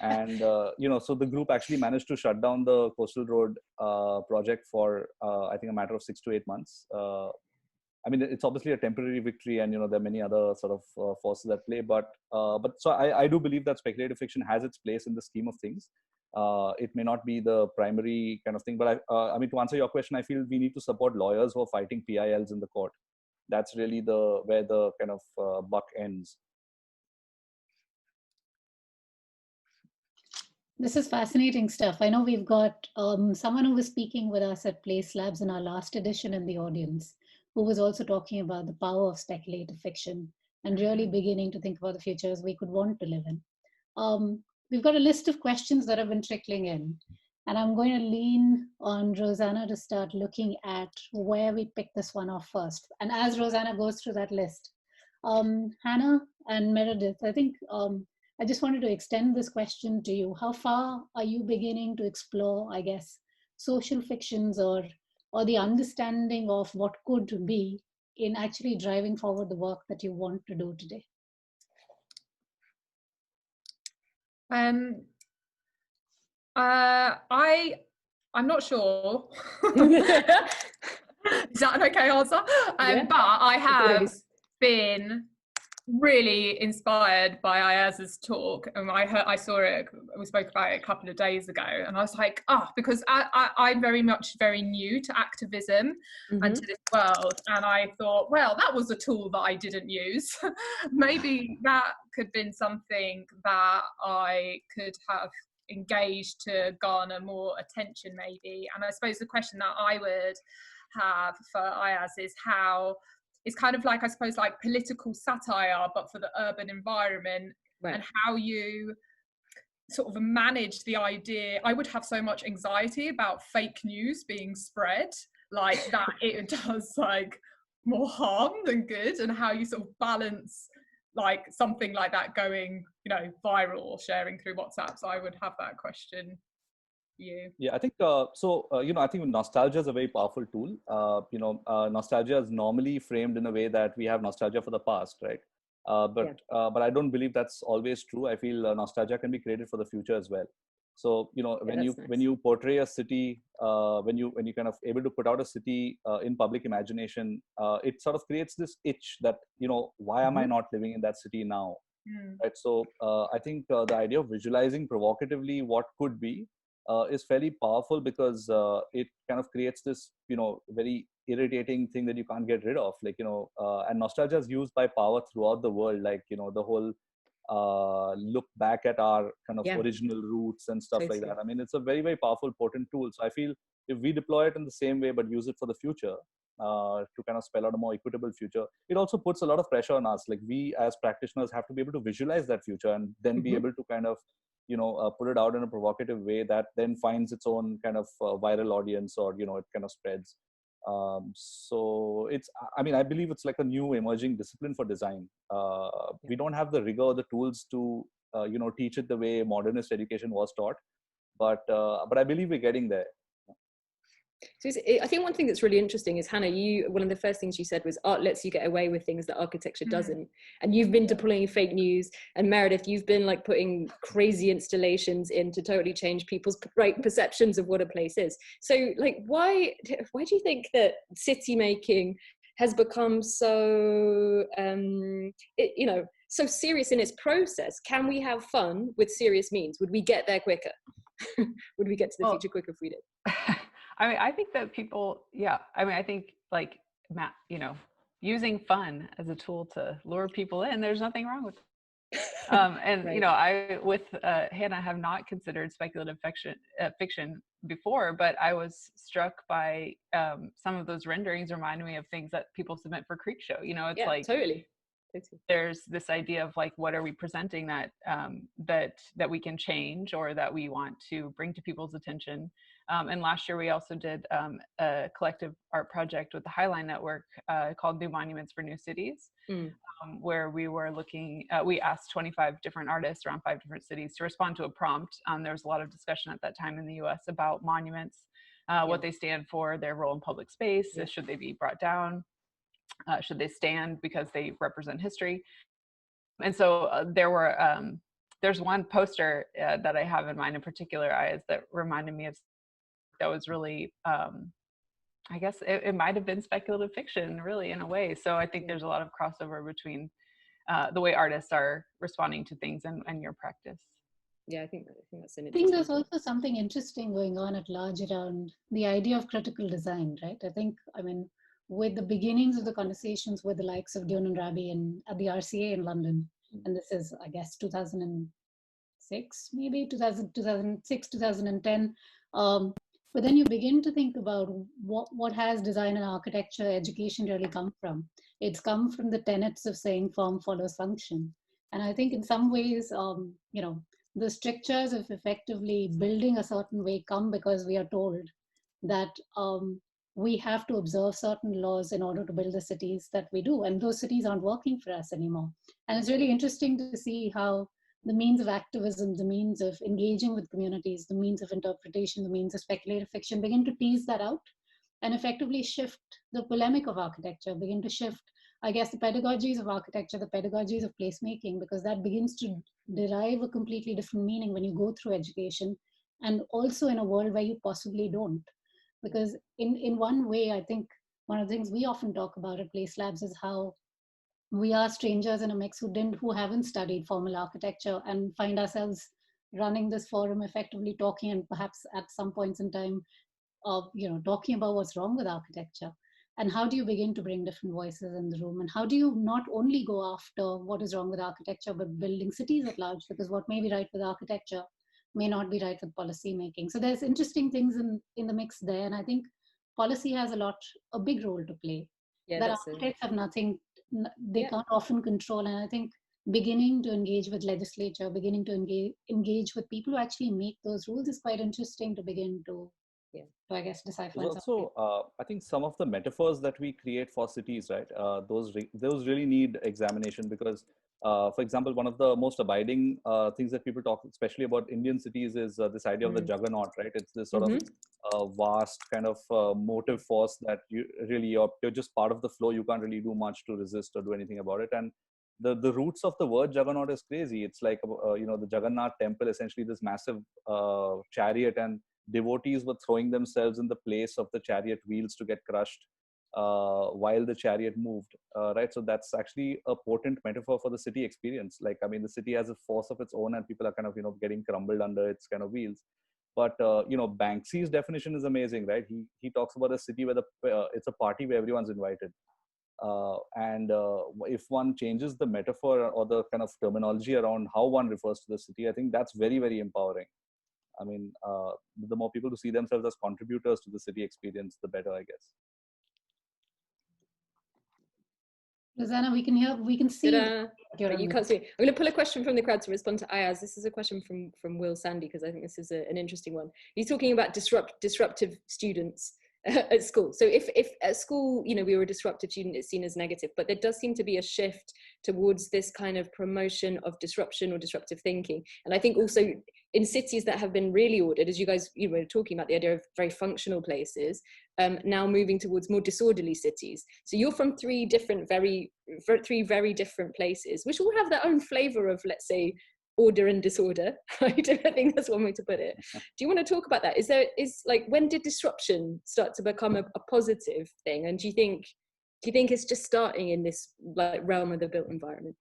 And so the group actually managed to shut down the coastal road project for I think a matter of 6 to 8 months. I mean, it's obviously a temporary victory, and there are many other sort of forces at play. But so I do believe that speculative fiction has its place in the scheme of things. It may not be the primary kind of thing, but I mean, to answer your question, I feel we need to support lawyers who are fighting PILs in the court. That's really where the kind of buck ends. This is fascinating stuff. I know we've got someone who was speaking with us at PlaceLabs in our last edition in the audience, who was also talking about the power of speculative fiction and really beginning to think about the futures we could want to live in. We've got a list of questions that have been trickling in, and I'm going to lean on Rosanna to start looking at where we pick this one off first. And as Rosanna goes through that list, Hanna and Meredith, I think I just wanted to extend this question to you. How far are you beginning to explore, I guess, social fictions or the understanding of what could be in actually driving forward the work that you want to do today? I'm not sure. Is that an okay answer? Yeah. But I have been really inspired by Ayaz's talk, and I saw it, we spoke about it a couple of days ago, and I was like, because I'm very new to activism and to this world, and I thought, well, that was a tool that I didn't use. Maybe that could have been something that I could have engaged to garner more attention maybe. And I suppose the question that I would have for Ayaz is how it's kind of like, I suppose, like political satire, but for the urban environment, right, and how you sort of manage the idea. I would have so much anxiety about fake news being spread, like that it does like more harm than good, and how you sort of balance like something like that going, viral or sharing through WhatsApp. So I would have that question. You. Yeah, I think I think nostalgia is a very powerful tool. Nostalgia is normally framed in a way that we have nostalgia for the past, right? But I don't believe that's always true. I feel nostalgia can be created for the future as well. So, you know, Yeah, when that's you nice. portray a city, when you kind of able to put out a city in public imagination, it sort of creates this itch that, you know, why am I Mhm. not living in that city now? Mm. Right. So I think the idea of visualizing provocatively what could be is fairly powerful, because it kind of creates this, you know, very irritating thing that you can't get rid of. Like, you know, and nostalgia is used by power throughout the world. Like, you know, the whole look back at our kind of Yeah, original roots and stuff like totally. that. I mean, it's a very, very powerful, potent tool. So I feel if we deploy it in the same way, but use it for the future, to kind of spell out a more equitable future, it also puts a lot of pressure on us. Like, we as practitioners have to be able to visualize that future and then be Mhm. able to kind of, you know, put it out in a provocative way that then finds its own kind of viral audience, or, you know, it kind of spreads. So it's, I mean, I believe it's like a new emerging discipline for design. Yeah. We don't have the rigor or the tools to, you know, teach it the way modernist education was taught, but I believe we're getting there. So I think one thing that's really interesting is, Hannah, one of the first things you said was art lets you get away with things that architecture Mm. doesn't. And you've been Yeah. deploying fake news. And Meredith, you've been like putting crazy installations in to totally change people's perceptions of what a place is. So like, why do you think that city making has become so, you know, so serious in its process? Can we have fun with serious means? Would we get there quicker? Would we get to the Well, future quicker if we did? I mean, I think that people, yeah, I mean, I think like Matt, you know, using fun as a tool to lure people in, there's nothing wrong with it. And you Right. know, I with Hannah have not considered speculative fiction before, but I was struck by some of those renderings reminding me of things that people submit for Creek Show. You know, it's Yeah, like totally. there's this idea of like, what are we presenting that that we can change or that we want to bring to people's attention. And last year we also did a collective art project with the Highline Network called New Monuments for New Cities, Mm. where we were looking, we asked 25 different artists around 5 different cities to respond to a prompt. There was a lot of discussion at that time in the US about monuments, what they stand for, their role in public space, should they be brought down, should they stand because they represent history. And so there's one poster that I have in mind in particular, Ayaz, that reminded me of, that was really, I guess it might have been speculative fiction, really, in a way. So I think there's a lot of crossover between the way artists are responding to things and your practice. Yeah, I think that's an I think interesting there's point. also something interesting going on at large around the idea of critical design, right? I think, I mean, with the beginnings of the conversations with the likes of Dion and Rabi and at the RCA in London, and this is, I guess, 2006, maybe 2006, 2010. But then you begin to think about what has design and architecture education really come from. It's come from the tenets of saying form follows function. And I think in some ways, you know, the strictures of effectively building a certain way come because we are told that we have to observe certain laws in order to build the cities that we do. And those cities aren't working for us anymore. And it's really interesting to see how the means of activism, the means of engaging with communities, the means of interpretation, the means of speculative fiction begin to tease that out and effectively shift the polemic of architecture, begin to shift, I guess, the pedagogies of architecture, the pedagogies of placemaking, because that begins to derive a completely different meaning when you go through education, and also in a world where you possibly don't. Because in one way, I think one of the things we often talk about at PlaceLabs is how we are strangers in a mix who haven't studied formal architecture and find ourselves running this forum, effectively talking, and perhaps at some points in time of, you know, talking about what's wrong with architecture. And how do you begin to bring different voices in the room, and how do you not only go after what is wrong with architecture but building cities at large, because what may be right with architecture may not be right with policy making. So there's interesting things in the mix there, and I think policy has a big role to play Yeah, that that's architects have nothing, they yeah. can't often control. And I think beginning to engage with legislature, beginning to engage with people who actually make those rules is quite interesting to begin to, Yeah. I guess, decipher. There's also, I think, some of the metaphors that we create for cities, right? Those really need examination, because, for example, one of the most abiding things that people talk, especially about Indian cities, is this idea of the juggernaut, right? It's this sort of vast kind of motive force that you're just part of the flow. You can't really do much to resist or do anything about it. And the roots of the word Juggernaut is crazy. It's like, the Jagannath temple, essentially this massive chariot, and devotees were throwing themselves in the place of the chariot wheels to get crushed while the chariot moved, right? So that's actually a potent metaphor for the city experience. Like, I mean, the city has a force of its own, and people are kind of, getting crumbled under its kind of wheels. But, Banksy's definition is amazing, right? He talks about a city where it's a party where everyone's invited. And if one changes the metaphor or the kind of terminology around how one refers to the city, I think that's very, very empowering. I mean, the more people who see themselves as contributors to the city experience, the better, I guess. Rosanna, we can see you. You can't see me. I'm going to pull a question from the crowd to respond to Ayaz. This is a question from Will Sandy, because I think this is an interesting one. He's talking about disruptive students at school. So if at school, we were a disruptive student, it's seen as negative, but there does seem to be a shift towards this kind of promotion of disruption or disruptive thinking. And I think also in cities that have been really ordered, as you guys were talking about, the idea of very functional places, now moving towards more disorderly cities. So you're from three very different places, which all have their own flavor of, let's say, order and disorder, right? I think that's one way to put it. Do you want to talk about that? When did disruption start to become a positive thing? And do you think it's just starting in this realm of the built environment?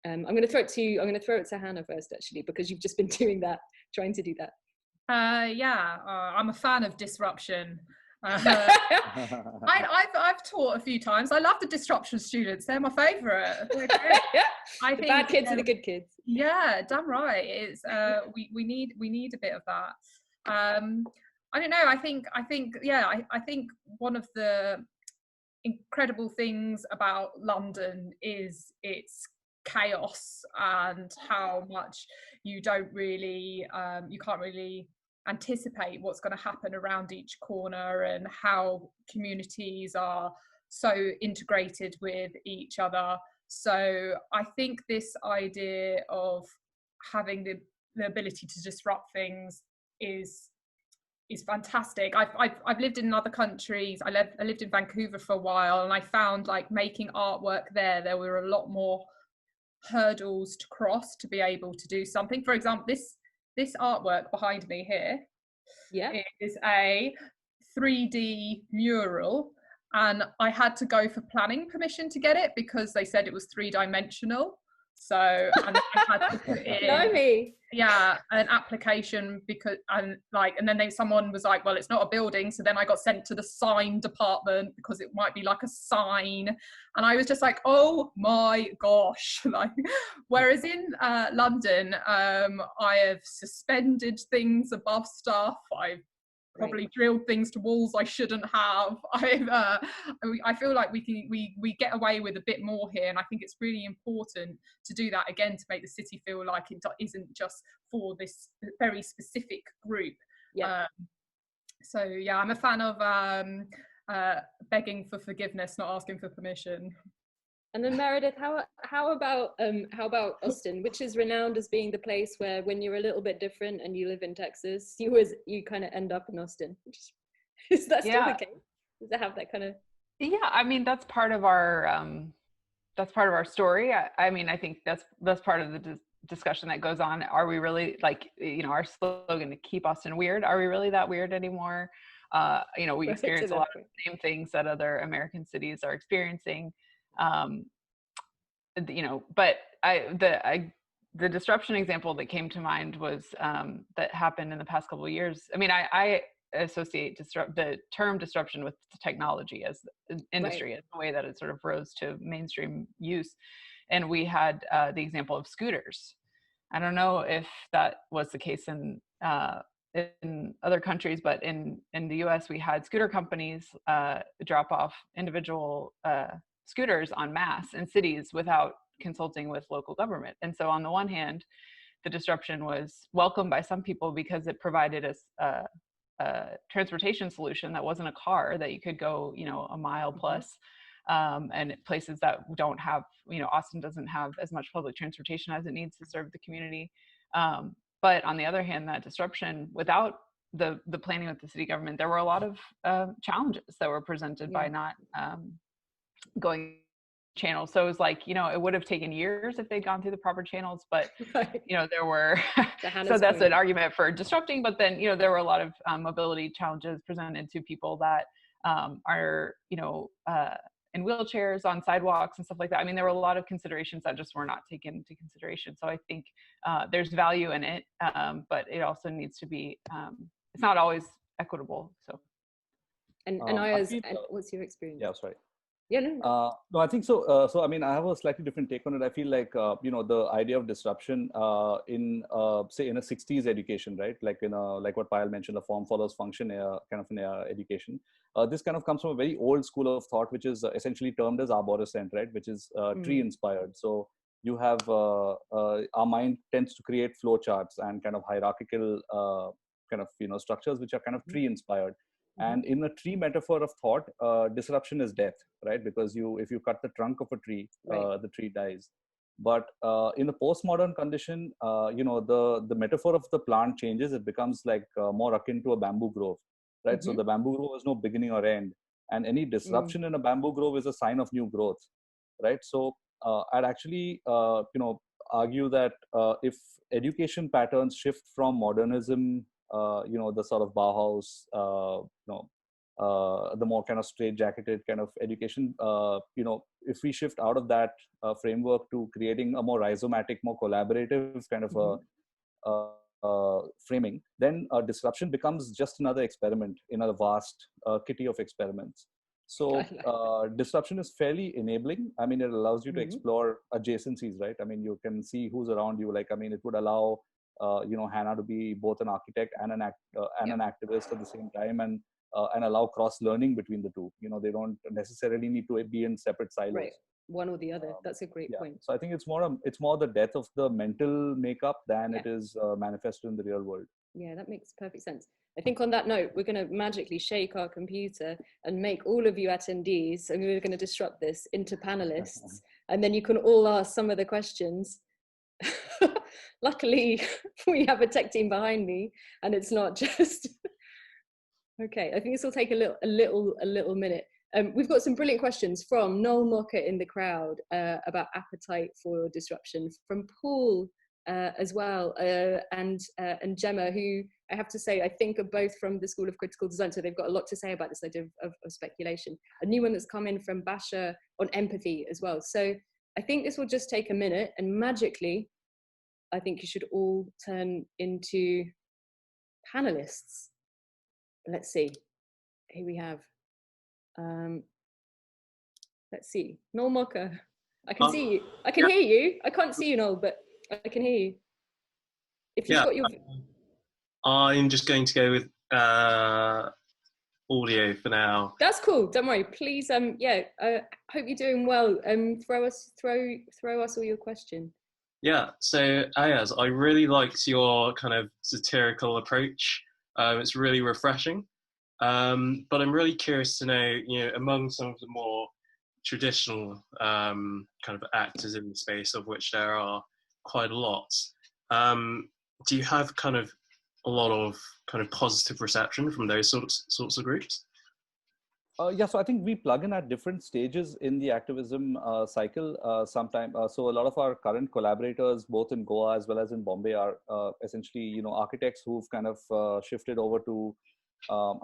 I'm going to throw it to Hanna first, actually, because you've just been doing that, trying to do that. I'm a fan of disruption. I've taught a few times. I love the disruption students. They're my favourite. I think bad kids are the good kids. Yeah, damn right. It's we need a bit of that. I don't know. I think one of the incredible things about London is its chaos and how much you can't really anticipate what's going to happen around each corner, and how communities are so integrated with each other. So I think this idea of having the ability to disrupt things is fantastic. I've lived in other countries. I lived in Vancouver for a while, and I found, like, making artwork there were a lot more hurdles to cross to be able to do something. For example, this artwork behind me here, is a 3D mural, and I had to go for planning permission to get it because they said it was 3-dimensional. So and I had to put in an application and then someone was like, well, it's not a building. So then I got sent to the sign department because it might be like a sign, and I was just like, oh my gosh. Whereas in London, I have suspended things above stuff. I've probably drilled things to walls I shouldn't have. I feel like we get away with a bit more here, and I think it's really important to do that again, to make the city feel like it isn't just for this very specific group. I'm a fan of begging for forgiveness, not asking for permission. And then Meredith, how about Austin, which is renowned as being the place where, when you're a little bit different and you live in Texas, you kind of end up in Austin. Is that still the case? Does it have that kind of? Yeah, I mean, that's part of our story. I mean, I think that's part of the discussion that goes on. Are we really, our slogan to keep Austin weird? Are we really that weird anymore? We experience a lot of the same things that other American cities are experiencing. But the disruption example that came to mind was that happened in the past couple of years. I mean, I associate the term disruption with technology as an industry, as the way that it sort of rose to mainstream use. And we had the example of scooters. I don't know if that was the case in other countries, but in the US, we had scooter companies drop off individual scooters en masse in cities without consulting with local government. And so on the one hand, the disruption was welcomed by some people because it provided us a transportation solution that wasn't a car, that you could go, a mile plus, and places that don't have, Austin doesn't have as much public transportation as it needs to serve the community. But on the other hand, that disruption, without the planning with the city government, there were a lot of challenges that were presented by not going channels. So it was like, it would have taken years if they'd gone through the proper channels, but Right. there were, so that's an argument for disrupting, but then, there were a lot of mobility challenges presented to people that are, in wheelchairs on sidewalks and stuff like that. I mean, there were a lot of considerations that just were not taken into consideration. So I think there's value in it, but it also needs to be, it's not always equitable. So. And Ayaz, what's your experience? Yeah, sorry. Yeah, no. No, I think so. So, I mean, I have a slightly different take on it. I feel like, the idea of disruption in, say, in a 60s education, right? Like like what Payal mentioned, the form follows function kind of an education. This kind of comes from a very old school of thought, which is essentially termed as arborescent, right? Which is tree inspired. So you have, our mind tends to create flow charts and kind of hierarchical kind of, structures, which are kind of tree inspired. And in a tree metaphor of thought, disruption is death, right? Because if you cut the trunk of a tree, the tree dies. But in the postmodern condition, the metaphor of the plant changes. It becomes like more akin to a bamboo grove, right? So the bamboo grove has no beginning or end, and any disruption in a bamboo grove is a sign of new growth, right? So I'd actually, argue that if education patterns shift from modernism, the sort of Bauhaus, the more kind of straight-jacketed kind of education, if we shift out of that framework to creating a more rhizomatic, more collaborative kind of framing, then disruption becomes just another experiment in a vast kitty of experiments. So disruption is fairly enabling. I mean, it allows you to explore adjacencies, right? I mean, you can see who's around you. Like, I mean, it would allow Hanna to be both an architect and an activist at the same time, and allow cross learning between the two. They don't necessarily need to be in separate silos. Right, one or the other. That's a great point. So I think it's more the death of the mental makeup than it is manifested in the real world. Yeah, that makes perfect sense. I think on that note, we're going to magically shake our computer and make all of you attendees, and we're going to disrupt this into panelists, and then you can all ask some of the questions. Luckily, we have a tech team behind me, and it's not just. Okay, I think this will take a little minute. We've got some brilliant questions from Noel Mocker in the crowd about appetite for disruption, from Paul as well, and Gemma, who I have to say I think are both from the School of Critical Design, so they've got a lot to say about this idea of speculation. A new one that's come in from Basha on empathy as well. So I think this will just take a minute, and magically, I think you should all turn into panelists. Let's see. Here we have. Let's see. Noel Mocker. I can see you. I can hear you. I can't see you, Noel, but I can hear you. If you've got your. I'm just going to go with audio for now. That's cool. Don't worry. Please. Hope you're doing well. Throw us all your question. Yeah. So Ayaz, I really liked your kind of satirical approach. It's really refreshing. But I'm really curious to know, among some of the more traditional kind of actors in the space, of which there are quite a lot, do you have kind of a lot of kind of positive reception from those sorts of groups? So I think we plug in at different stages in the activism cycle. Sometimes, so a lot of our current collaborators, both in Goa as well as in Bombay, are essentially architects who've kind of shifted over to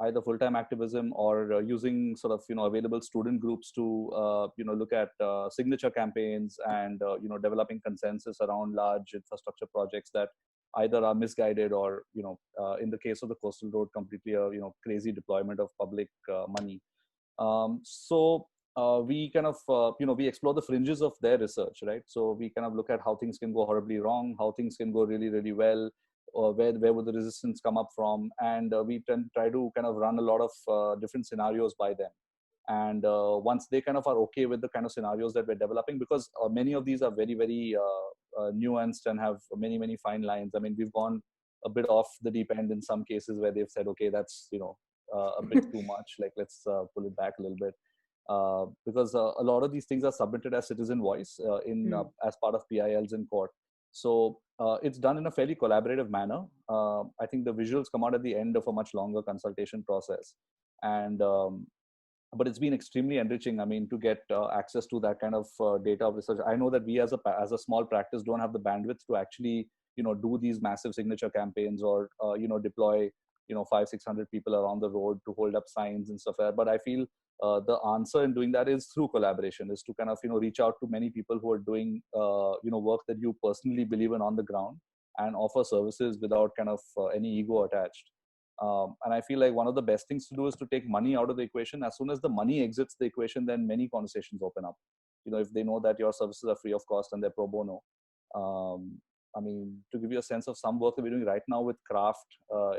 either full-time activism or using sort of available student groups to look at signature campaigns and developing consensus around large infrastructure projects that either are misguided or in the case of the coastal road, completely crazy deployment of public money. We kind of we explore the fringes of their research, right? So we kind of look at how things can go horribly wrong, how things can go really, really well, or where would the resistance come up from, and we try to kind of run a lot of different scenarios by them. And once they kind of are okay with the kind of scenarios that we're developing, because many of these are very, very nuanced and have many, many fine lines. I mean, we've gone a bit off the deep end in some cases where they've said, okay, that's a bit too much. Like, let's pull it back a little bit, because a lot of these things are submitted as citizen voice as part of PILs in court. So it's done in a fairly collaborative manner. I think the visuals come out at the end of a much longer consultation process, and but it's been extremely enriching. I mean, to get access to that kind of data of research. I know that we as a small practice don't have the bandwidth to actually, do these massive signature campaigns or, deploy, 500-600 people around the road to hold up signs and stuff like that. But I feel the answer in doing that is through collaboration, is to kind of, reach out to many people who are doing, work that you personally believe in on the ground, and offer services without kind of any ego attached. And I feel like one of the best things to do is to take money out of the equation. As soon as the money exits the equation, then many conversations open up. If they know that your services are free of cost and they're pro bono. I mean, to give you a sense of some work that we're doing right now with craft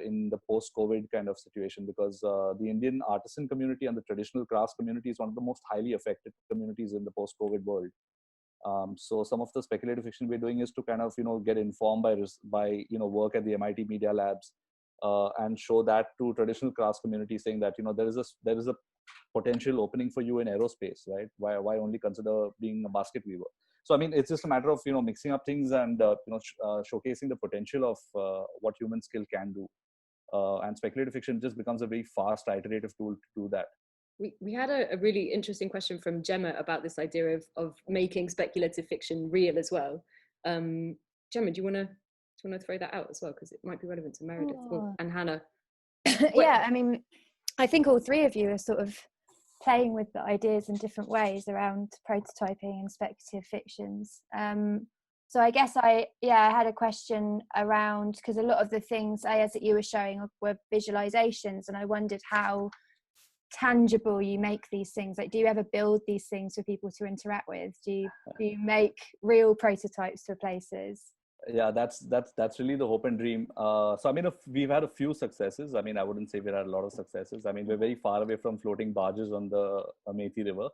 in the post-COVID kind of situation, because the Indian artisan community and the traditional crafts community is one of the most highly affected communities in the post-COVID world. So some of the speculative fiction we're doing is to kind of, get informed by work at the MIT Media Labs, and show that to traditional crafts communities, saying that, there is a potential opening for you in aerospace, right? Why only consider being a basket weaver? So, I mean, it's just a matter of, mixing up things and, showcasing the potential of what human skill can do. And speculative fiction just becomes a very fast, iterative tool to do that. We had a really interesting question from Gemma about this idea of making speculative fiction real as well. Gemma, do you want to throw that out as well, because it might be relevant to Meredith and Hanna? Yeah, I mean, I think all three of you are sort of playing with the ideas in different ways around prototyping and speculative fictions. So I guess I had a question around, because a lot of the things, Ayaz, that you were showing were visualizations, and I wondered how tangible you make these things. Like, do you ever build these things for people to interact with? Do you make real prototypes for places? Yeah, that's really the hope and dream. So I mean, we've had a few successes. I mean, I wouldn't say we've had a lot of successes. I mean, we're very far away from floating barges on the Methi River,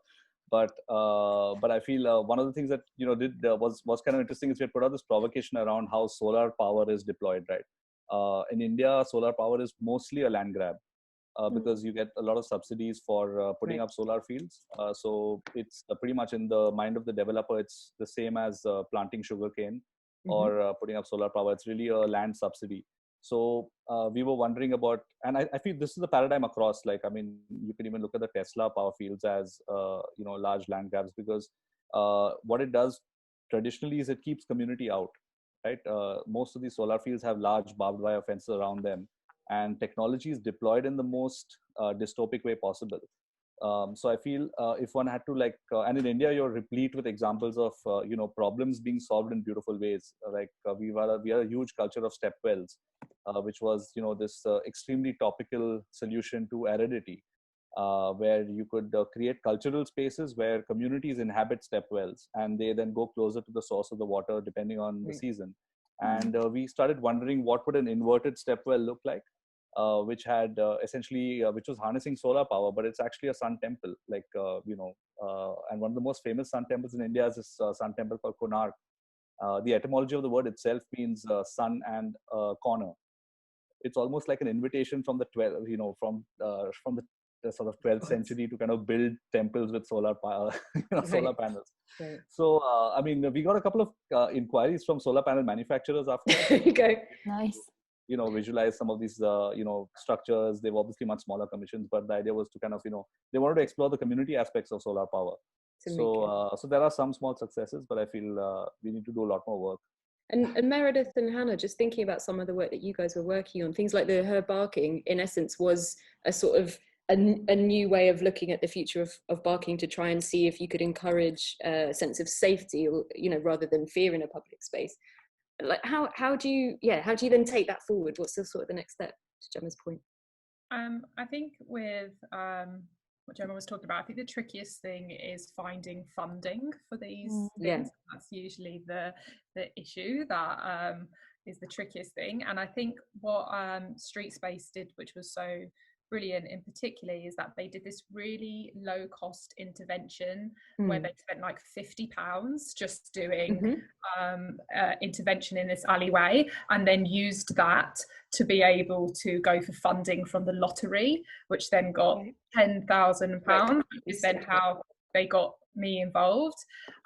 but I feel one of the things that was kind of interesting is we put out this provocation around how solar power is deployed. Right, in India, solar power is mostly a land grab. Because you get a lot of subsidies for putting up solar fields. So it's pretty much in the mind of the developer, it's the same as planting sugarcane or putting up solar power. It's really a land subsidy. So we were wondering about, and I feel this is a paradigm across, like, I mean, you can even look at the Tesla power fields as, large land grabs, because what it does traditionally is it keeps community out, right? Most of these solar fields have large barbed wire fences around them, and technology is deployed in the most dystopic way possible. So I feel if one had to and in India, you're replete with examples of, problems being solved in beautiful ways. We are a huge culture of step wells, which was, this extremely topical solution to aridity, where you could create cultural spaces where communities inhabit step wells, and they then go closer to the source of the water depending on the season. And we started wondering what would an inverted step well look like, which had essentially, which was harnessing solar power, but it's actually a sun temple, and one of the most famous sun temples in India is this sun temple called Konark. The etymology of the word itself means sun and corner. It's almost like an invitation from the from the sort of 12th century to kind of build temples with solar power, solar panels. Right. So, I mean, we got a couple of inquiries from solar panel manufacturers after that. There you go. Nice. Visualize some of these, structures. They've obviously much smaller commissions, but the idea was to kind of, they wanted to explore the community aspects of solar power. So there are some small successes, but I feel we need to do a lot more work. And Meredith and Hanna, just thinking about some of the work that you guys were working on, things like the herb barking, in essence, was a sort of a new way of looking at the future of barking, to try and see if you could encourage a sense of safety, or, rather than fear in a public space. Like, how do you then take that forward? What's the sort of the next step, to Gemma's point? I think with what Gemma was talking about, I think the trickiest thing is finding funding for these things. That's usually the issue that is the trickiest thing. And I think what Street Space did, which was so brilliant in particular, is that they did this really low cost intervention where they spent like £50 just doing intervention in this alleyway, and then used that to be able to go for funding from the lottery, which then got £10,000, which is then how they got me involved.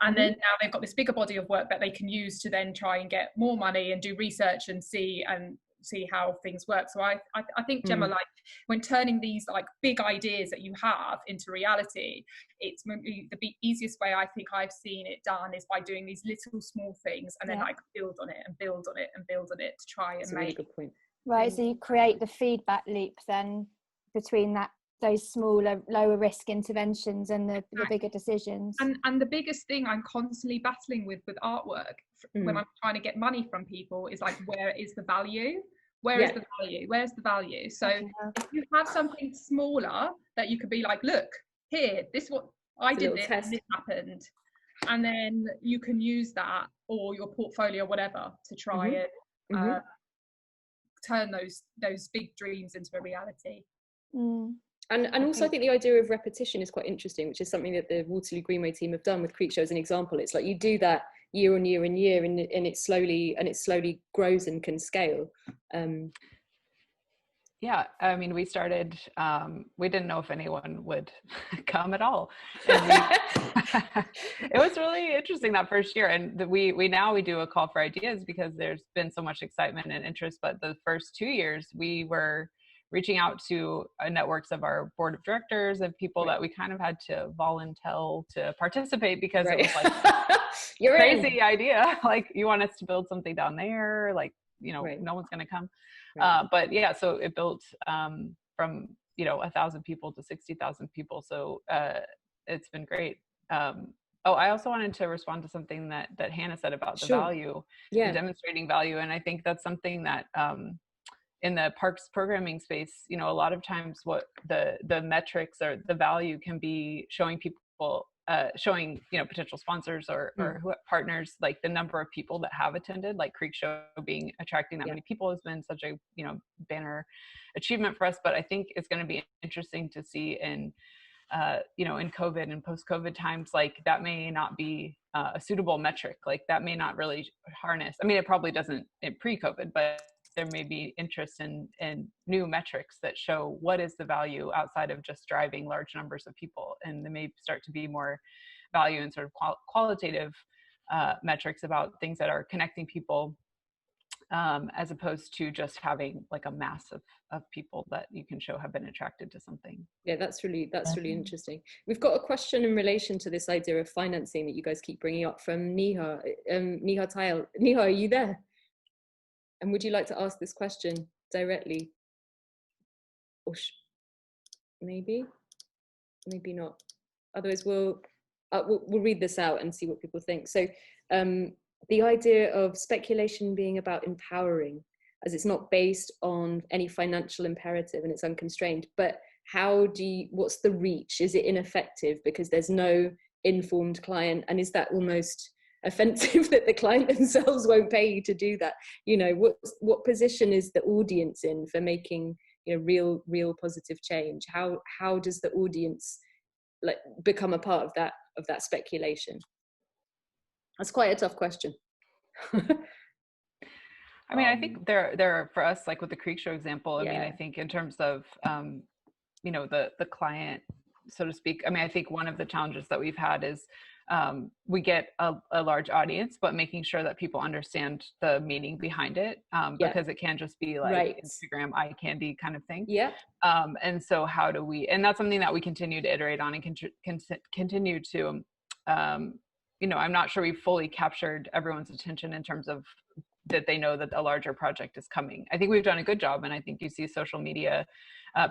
And then now they've got this bigger body of work that they can use to then try and get more money and do research and see and see how things work. So I think, Gemma, like when turning these like big ideas that you have into reality, it's the easiest way I think I've seen it done is by doing these little small things and then like build on it and build on it and build on it to try and That's a really good point. Right, so you create the feedback loop then between those smaller, lower risk interventions and the bigger decisions. And the biggest thing I'm constantly battling with artwork when I'm trying to get money from people is like, where is the value? Where's the value? Where's the value? So if you have something smaller that you could be like, look, here, this what I did this, and this happened. And then you can use that or your portfolio, whatever, to try and turn those big dreams into a reality. And also I think the idea of repetition is quite interesting, which is something that the Waterloo Greenway team have done with Creek Show as an example. It's like you do that year on year and year, and it slowly grows and can scale. Yeah, I mean, we started, we didn't know if anyone would come at all. And it was really interesting that first year. And we do a call for ideas because there's been so much excitement and interest. But the first 2 years, we were reaching out to networks of our board of directors and people that we kind of had to volunteer to participate because it was like crazy idea. Like, you want us to build something down there? Like, no one's going to come. But yeah, so it built from 1,000 people to 60,000 people. So it's been great. I also wanted to respond to something that Hanna said about the value, the demonstrating value, and I think that's something that in the parks programming space, a lot of times what the metrics or the value can be showing people. Showing potential sponsors or partners, like the number of people that have attended, like Creek Show attracting that many people has been such a banner achievement for us. But I think it's going to be interesting to see in in COVID and post-COVID times, like that may not be a suitable metric. Like that may not really harness. I mean, it probably doesn't in pre-COVID, but there may be interest in new metrics that show what is the value outside of just driving large numbers of people. And there may start to be more value in sort of qualitative metrics about things that are connecting people as opposed to just having like a mass of people that you can show have been attracted to something. Yeah, that's really interesting. We've got a question in relation to this idea of financing that you guys keep bringing up from Neha Payal. Neha, are you there? And would you like to ask this question directly? Or maybe not. Otherwise, we'll read this out and see what people think. So the idea of speculation being about empowering, as it's not based on any financial imperative and it's unconstrained, but what's the reach? Is it ineffective because there's no informed client? And is that almost offensive that the client themselves won't pay you to do that? What position is the audience in for making real positive change? How does the audience become a part of that speculation? That's quite a tough question. I mean, I think there are, for us, like with the Creek Show example, I mean, I think in terms of the client, so to speak, I mean, I think one of the challenges that we've had is we get a large audience, but making sure that people understand the meaning behind it, because it can just be like Instagram eye candy kind of thing. Yeah. And so how do we, and that's something that we continue to iterate on and continue to, I'm not sure we've fully captured everyone's attention in terms of that they know that a larger project is coming. I think we've done a good job. And I think you see social media,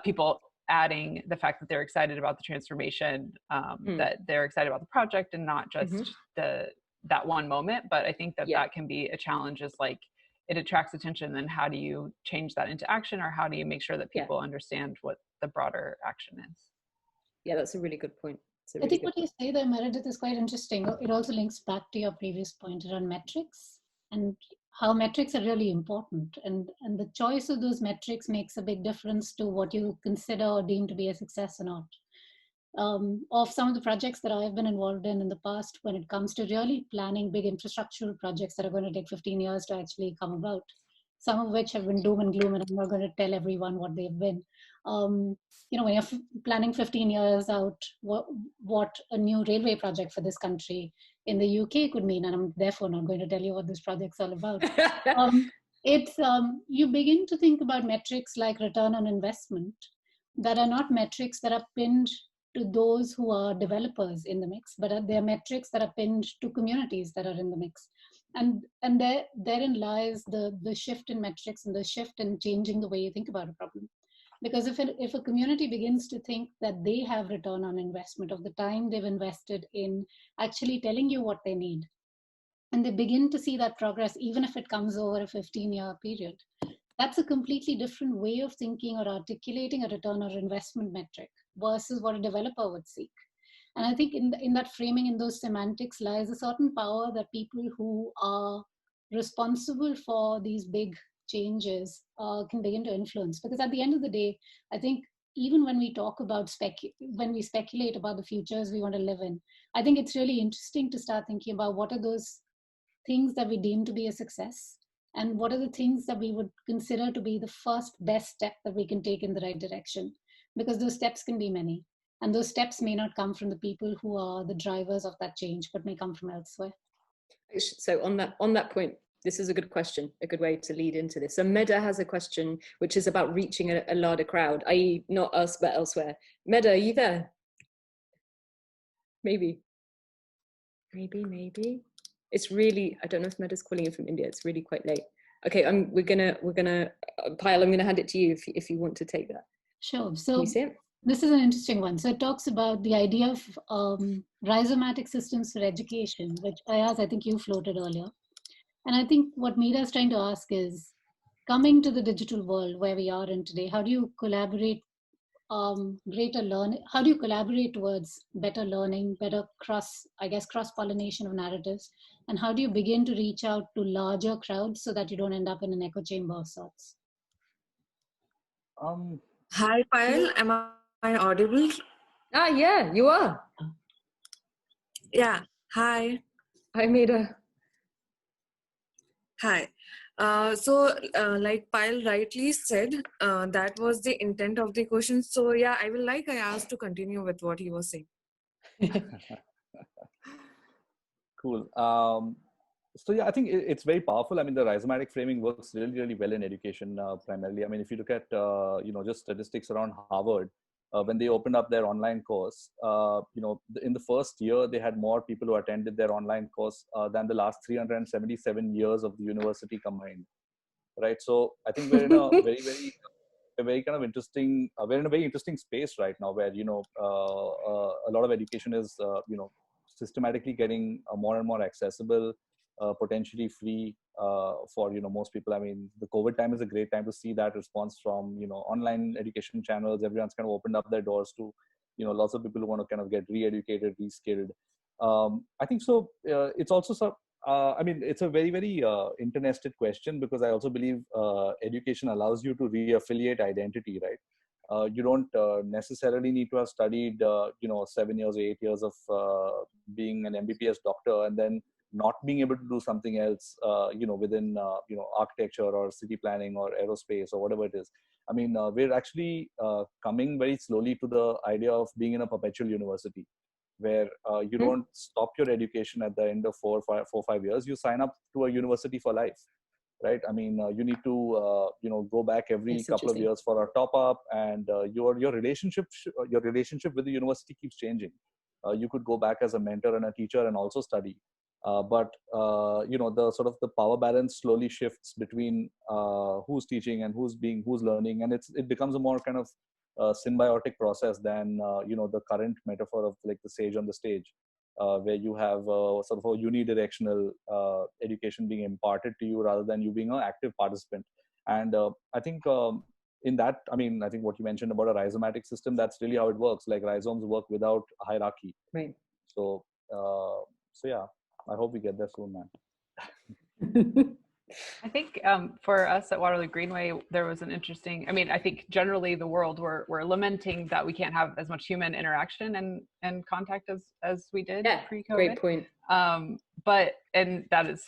people adding the fact that they're excited about the transformation, that they're excited about the project and not just that one moment. But I think that can be a challenge, is like it attracts attention. Then how do you change that into action, or how do you make sure that people understand what the broader action is? Yeah, that's a really good point. I think what you say there, Meredith, is quite interesting. It also links back to your previous point around metrics and how metrics are really important. And the choice of those metrics makes a big difference to what you consider or deem to be a success or not. Of some of the projects that I've been involved in the past, when it comes to really planning big infrastructural projects that are going to take 15 years to actually come about, some of which have been doom and gloom, and I'm not going to tell everyone what they've been. When you're planning 15 years out, what a new railway project for this country in the UK could mean, and I'm therefore not going to tell you what this project's all about. it's you begin to think about metrics like return on investment that are not metrics that are pinned to those who are developers in the mix, but they're metrics that are pinned to communities that are in the mix. And therein lies the shift in metrics and the shift in changing the way you think about a problem. Because if a community begins to think that they have return on investment of the time they've invested in actually telling you what they need, and they begin to see that progress, even if it comes over a 15-year period, that's a completely different way of thinking or articulating a return on investment metric versus what a developer would seek. And I think in that framing, in those semantics, lies a certain power that people who are responsible for these big changes can begin to influence. Because at the end of the day, I think even when we talk about when we speculate about the futures we want to live in, I think it's really interesting to start thinking about what are those things that we deem to be a success, and what are the things that we would consider to be the first best step that we can take in the right direction, because those steps can be many, and those steps may not come from the people who are the drivers of that change, but may come from elsewhere. So on that point, this is a good question, a good way to lead into this. So Meda has a question which is about reaching a larger crowd, i.e. not us but elsewhere. Meda, are you there? Maybe. It's really, I don't know if Meda's calling in from India. It's really quite late. Okay, we're gonna Payal, I'm gonna hand it to you if you want to take that. Sure. So can you see it? This is an interesting one. So it talks about the idea of rhizomatic systems for education, which Ayaz, I think you floated earlier. And I think what Meera is trying to ask is, coming to the digital world where we are in today, how do you collaborate greater learning? How do you collaborate towards better learning, better cross-pollination of narratives? And how do you begin to reach out to larger crowds so that you don't end up in an echo chamber of sorts? Hi, Payal. Am I audible? Yeah, you are. Yeah. Hi. Hi, Meera. Hi. Like Payal rightly said, that was the intent of the question. So yeah, I will like Ayaz to continue with what he was saying. Cool. So yeah, I think it's very powerful. I mean, the rhizomatic framing works really, really well in education primarily. I mean, if you look at, just statistics around Harvard, when they opened up their online course, in the first year, they had more people who attended their online course than the last 377 years of the university combined, right? So I think we're in a very kind of interesting, we're in a very interesting space right now where, a lot of education is, systematically getting more and more accessible, potentially free for most people. I mean, the COVID time is a great time to see that response from online education channels. Everyone's kind of opened up their doors to lots of people who want to kind of get re-educated, reskilled. I think so. It's also I mean, it's a very, very internested question, because I also believe education allows you to re-affiliate identity, right? You don't necessarily need to have studied 7 years or 8 years of being an MBBS doctor and then not being able to do something else, within, architecture or city planning or aerospace or whatever it is. I mean, we're actually coming very slowly to the idea of being in a perpetual university, where you don't stop your education at the end of 4 or 5 years. You sign up to a university for life, right? I mean, you need to, go back every couple of years for a top up, and your relationship with the university keeps changing. You could go back as a mentor and a teacher and also study. But the sort of the power balance slowly shifts between who's teaching and who's learning, and it becomes a more kind of symbiotic process than the current metaphor of like the sage on the stage, where you have sort of a unidirectional education being imparted to you rather than you being an active participant. And I think in that, I mean, I think what you mentioned about a rhizomatic system, that's really how it works. Like rhizomes work without hierarchy. Right. So yeah, I hope we get there soon, man. I think for us at Waterloo Greenway, there was an interesting, I mean, I think generally the world, we're lamenting that we can't have as much human interaction and contact as we did pre-COVID. Great point. And that is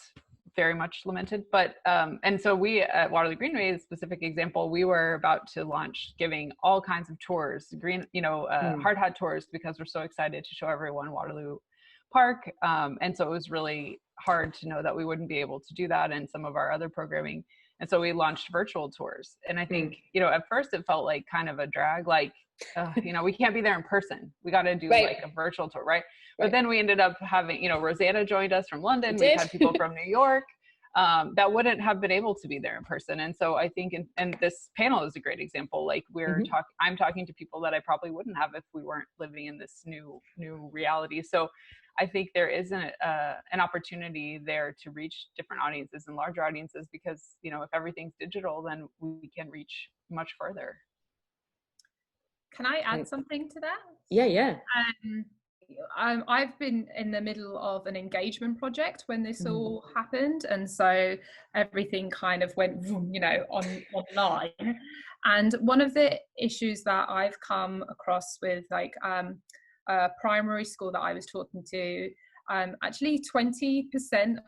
very much lamented. But, and so we at Waterloo Greenway, a specific example, we were about to launch giving all kinds of tours, hard hat tours, because we're so excited to show everyone Waterloo Park. And so it was really hard to know that we wouldn't be able to do that and some of our other programming. And so we launched virtual tours. And I think, you know, at first it felt like kind of a drag, like, you know, we can't be there in person. We got to do like a virtual tour, right? But then we ended up having, you know, Rosanna joined us from London. We've had people from New York that wouldn't have been able to be there in person. And so I think, and this panel is a great example. Like I'm talking to people that I probably wouldn't have if we weren't living in this new reality. So I think there is an opportunity there to reach different audiences and larger audiences, because, you know, if everything's digital, then we can reach much further. Can I add something to that? Yeah. I've been in the middle of an engagement project when this all happened, and so everything kind of went, you know, online. And one of the issues that I've come across with like a primary school that I was talking to, actually 20%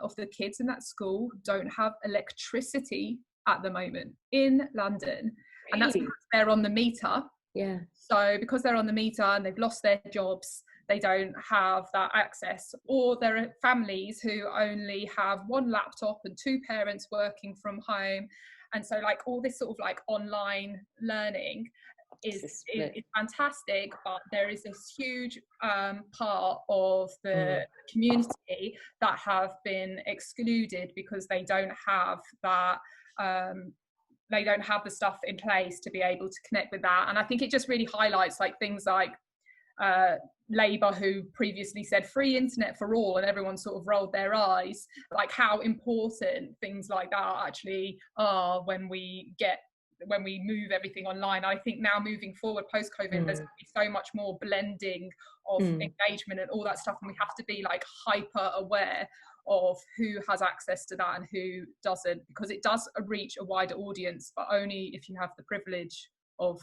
of the kids in that school don't have electricity at the moment in London, and that's because they're on the meter. Yeah. So because they're on the meter and they've lost their jobs, they don't have that access. Or there are families who only have one laptop and two parents working from home. And so like all this sort of like online learning is fantastic, but there is this huge part of the community that have been excluded because they don't have that they don't have the stuff in place to be able to connect with that. And I think it just really highlights like things like Labour, who previously said free internet for all, and everyone sort of rolled their eyes, like how important things like that actually are when we move everything online. I think now moving forward post-COVID, there's going to be so much more blending of engagement and all that stuff, and we have to be like hyper aware of who has access to that and who doesn't, because it does reach a wider audience, but only if you have the privilege of,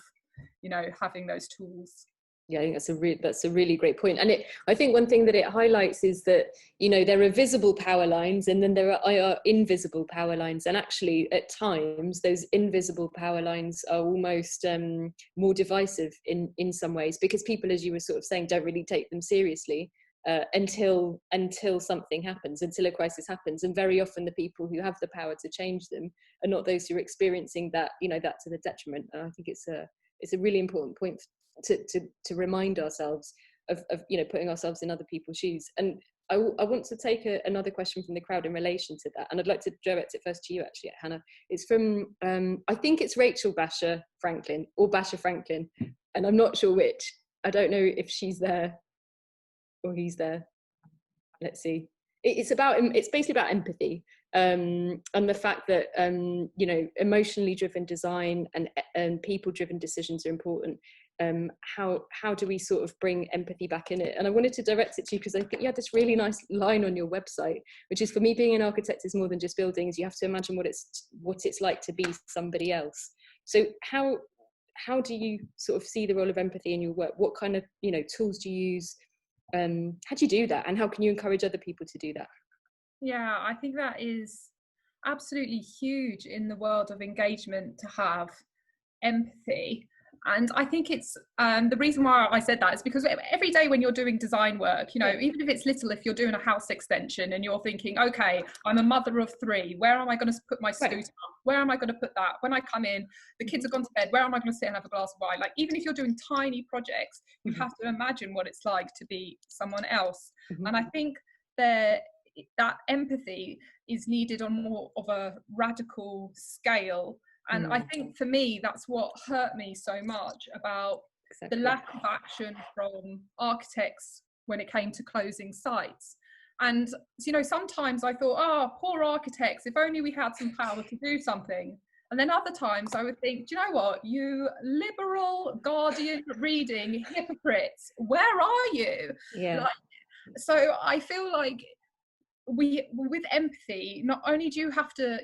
you know, having those tools. Yeah, I think that's a really great point. And I think one thing that it highlights is that, you know, there are visible power lines and then there are invisible power lines. And actually, at times, those invisible power lines are almost more divisive in some ways, because people, as you were sort of saying, don't really take them seriously until something happens, until a crisis happens. And very often the people who have the power to change them are not those who are experiencing that, you know, that to the detriment. And I think it's a really important point to remind ourselves of, you know, putting ourselves in other people's shoes. And I want to take another question from the crowd in relation to that, and I'd like to direct it first to you actually, Hanna. It's from I think it's Rachel Basher Franklin or Basher Franklin, and I'm not sure which. I don't know if she's there or he's there. Let's see. It's basically about empathy, and the fact that you know, emotionally driven design and people driven decisions are important. How do we sort of bring empathy back in it? And I wanted to direct it to you because I think you had this really nice line on your website, which is, for me, being an architect is more than just buildings. You have to imagine what it's like to be somebody else. So how do you sort of see the role of empathy in your work? What kind of, you know, tools do you use? How do you do that, and how can you encourage other people to do that? Yeah, I think that is absolutely huge in the world of engagement, to have empathy. And I think it's the reason why I said that is because every day when you're doing design work, you know, even if it's little, if you're doing a house extension and you're thinking, okay, I'm a mother of 3, where am I going to put my scooter? Where am I going to put that? When I come in, the kids have gone to bed, where am I going to sit and have a glass of wine? Like, even if you're doing tiny projects, you have to imagine what it's like to be someone else. And I think that empathy is needed on more of a radical scale. And I think for me, that's what hurt me so much about the lack of action from architects when it came to closing sites. And, you know, sometimes I thought, oh, poor architects, if only we had some power to do something. And then other times I would think, do you know what, you liberal Guardian reading hypocrites, where are you? Yeah. Like, so I feel like with empathy, not only do you have to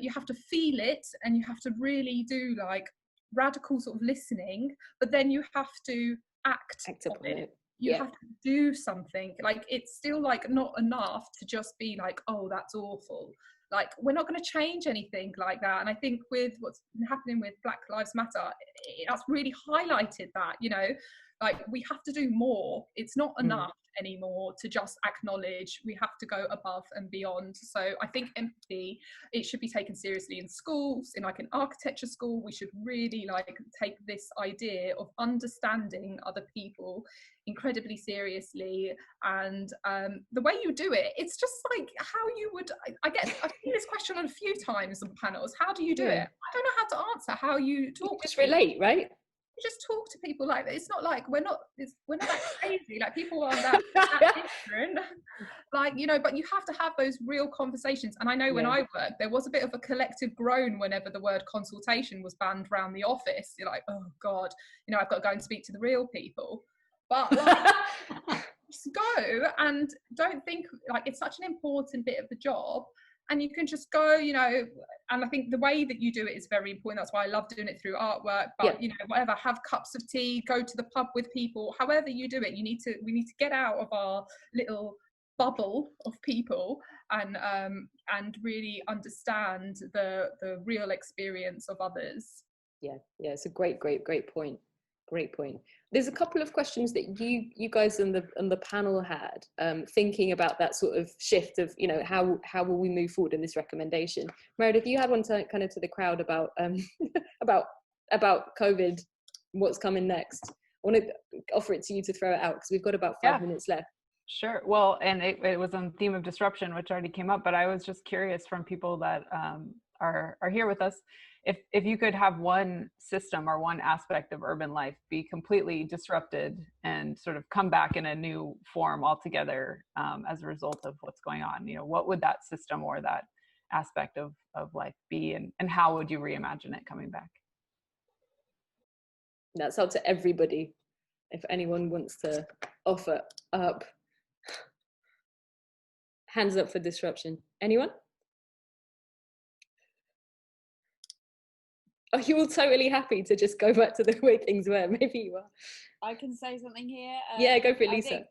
feel it, and you have to really do like radical sort of listening, but then you have to act on it. You have to do something. Like, it's still like not enough to just be like, oh, that's awful. Like, we're not going to change anything like that. And I think with what's happening with Black Lives Matter, that's really highlighted that, you know, like, we have to do more. It's not enough. anymore to just acknowledge. We have to go above and beyond. So I think empathy, it should be taken seriously in schools, in like an architecture school. We should really like take this idea of understanding other people incredibly seriously, and the way you do it, it's just like how you would, I've seen this question on a few times on panels, how do you do it? I don't know how to answer how you talk. You just relate, right? You just talk to people like that. It's not like we're not that crazy, like people aren't that different, like, you know, but you have to have those real conversations. And I know when I worked, there was a bit of a collective groan whenever the word consultation was banned around the office. You're like, oh God, you know, I've got to go and speak to the real people. But like, just go and don't think, like, it's such an important bit of the job, and you can just go, you know. And I think the way that you do it is very important. That's why I love doing it through artwork. But you know, whatever, have cups of tea, go to the pub with people, however you do it, we need to get out of our little bubble of people and really understand the real experience of others. Yeah, it's a great point. Great point. There's a couple of questions that you guys on the panel had, thinking about that sort of shift of, you know, how will we move forward in this recommendation. Meredith, you had one to the crowd about about COVID, what's coming next. I want to offer it to you to throw it out because we've got about 5 minutes left. Sure. Well, and it was on the theme of disruption, which already came up, but I was just curious from people that are here with us, if you could have one system or one aspect of urban life be completely disrupted and sort of come back in a new form altogether as a result of what's going on, you know, what would that system or that aspect of life be, and how would you reimagine it coming back? That's up to everybody. If anyone wants to offer up. Hands up for disruption. Anyone? Are you all totally happy to just go back to the way things were? Maybe you are. I can say something here. Yeah, go for it, Lisa. I think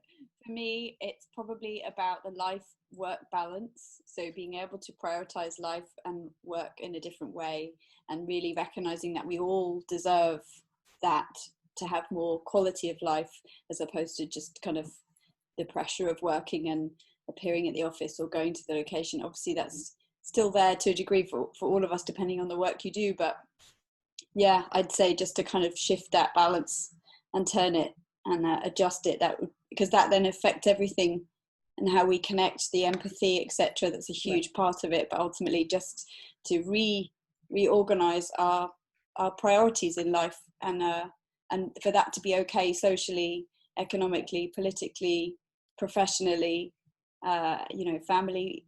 for me, it's probably about the life-work balance. So being able to prioritize life and work in a different way, and really recognizing that we all deserve that, to have more quality of life, as opposed to just kind of the pressure of working and appearing at the office or going to the location. Obviously, that's still there to a degree for all of us, depending on the work you do. But yeah, I'd say just to kind of shift that balance and turn it and adjust it, because that then affects everything and how we connect, the empathy, etc. That's a huge part of it. But ultimately, just to reorganize our priorities in life, and for that to be okay socially, economically, politically, professionally. You know, family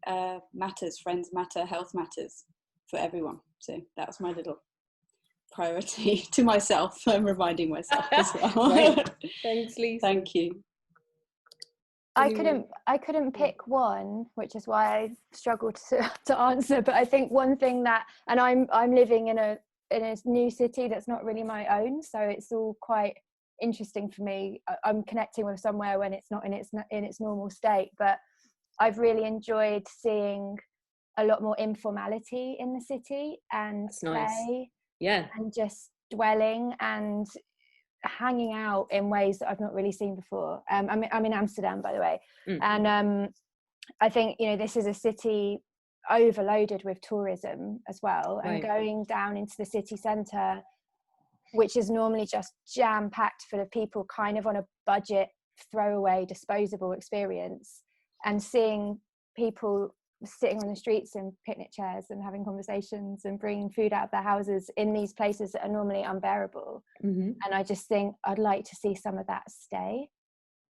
matters, friends matter, health matters for everyone. So that was my little priority to myself. I'm reminding myself as well. Right. Thanks, Lisa. Thank you. I couldn't pick one, which is why I struggled to answer. But I think one thing that, and I'm living in a new city that's not really my own, so it's all quite interesting for me. I'm connecting with somewhere when it's not in its normal state, but I've really enjoyed seeing a lot more informality in the city, and that's play, nice. and just dwelling and hanging out in ways that I've not really seen before. I'm in Amsterdam, by the way, and I think, you know, this is a city overloaded with tourism as well, and going down into the city centre, which is normally just jam-packed full of people kind of on a budget, throwaway, disposable experience, and seeing people sitting on the streets in picnic chairs and having conversations and bringing food out of their houses in these places that are normally unbearable. And I just think I'd like to see some of that stay.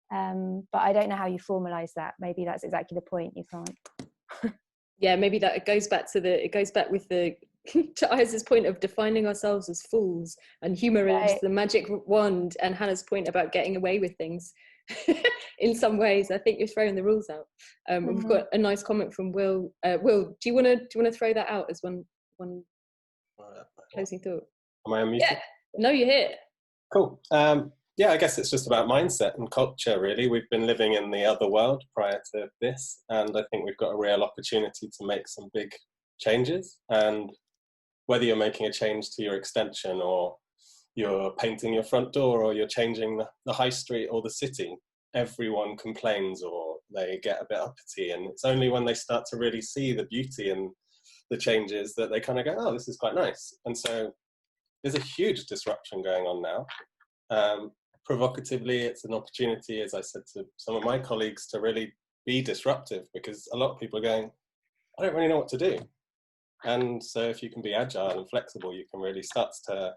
But I don't know how you formalize that. Maybe that's exactly the point. You can't. Yeah, maybe that it goes back with the to Ayaz's point of defining ourselves as fools, and humor is the magic wand, and Hannah's point about getting away with things. In some ways, I think you're throwing the rules out. We've got a nice comment from Will. Will, do you want to throw that out as one closing thought? Am I unmuted? Yeah. No, you're here. Cool. Yeah, I guess it's just about mindset and culture, really. We've been living in the other world prior to this, and I think we've got a real opportunity to make some big changes. And whether you're making a change to your extension, or you're painting your front door, or you're changing the high street or the city, everyone complains or they get a bit uppity, and it's only when they start to really see the beauty and the changes that they kind of go, oh, this is quite nice. And so there's a huge disruption going on now. Provocatively, it's an opportunity, as I said to some of my colleagues, to really be disruptive, because a lot of people are going, I don't really know what to do. And so if you can be agile and flexible, you can really start to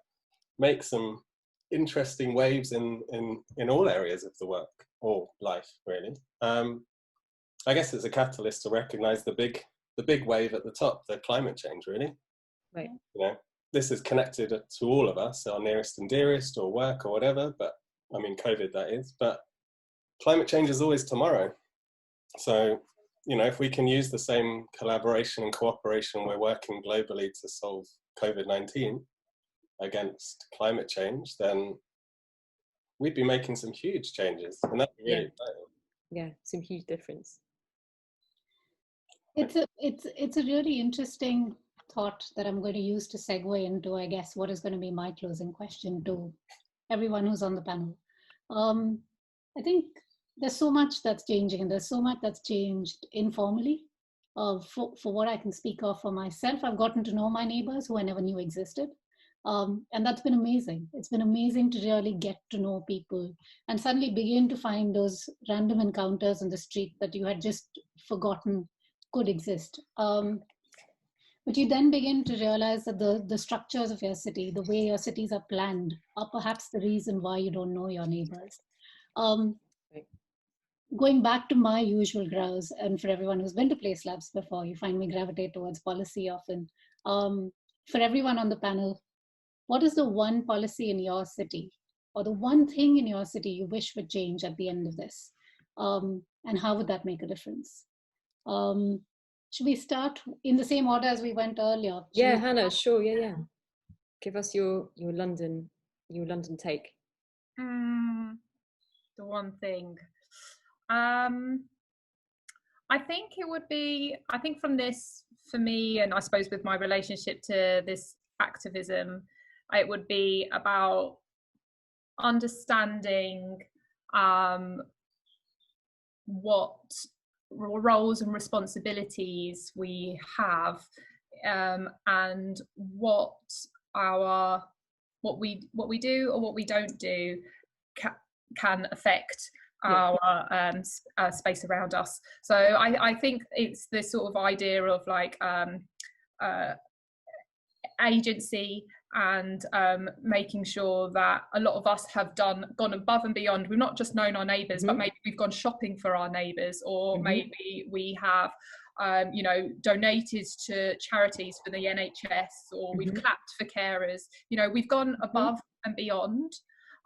make some interesting waves in all areas of the work or life, really. I guess it's a catalyst to recognize the big wave at the top, the climate change, really. Right. You know, this is connected to all of us, our nearest and dearest, or work or whatever, but I mean, COVID, that is, but climate change is always tomorrow. So, you know, if we can use the same collaboration and cooperation we're working globally to solve COVID-19 against climate change, then we'd be making some huge changes, and that'd be really exciting. Yeah, some huge difference. It's a really interesting thought that I'm going to use to segue into, I guess, what is going to be my closing question to everyone who's on the panel. I think there's so much that's changing, and there's so much that's changed informally. For what I can speak of for myself, I've gotten to know my neighbors who I never knew existed. And that's been amazing. It's been amazing to really get to know people and suddenly begin to find those random encounters in the street that you had just forgotten could exist. But you then begin to realize that the structures of your city, the way your cities are planned, are perhaps the reason why you don't know your neighbors. Going back to my usual grouse, and for everyone who's been to PlaceLabs before, you find me gravitate towards policy often. For everyone on the panel, what is the one policy in your city, or the one thing in your city you wish would change at the end of this? And how would that make a difference? Should we start in the same order as we went earlier? Yeah, Hannah, sure, yeah. Give us your London take. The one thing. I think it would be, I think from this, for me, and I suppose with my relationship to this activism, it would be about understanding what roles and responsibilities we have, and what we do or what we don't do can affect our space around us. So I think it's this sort of idea of like agency, and making sure that a lot of us have gone above and beyond. We've not just known our neighbours, but maybe we've gone shopping for our neighbours, or maybe we have donated to charities for the NHS, or we've clapped for carers. You know, we've gone above and beyond,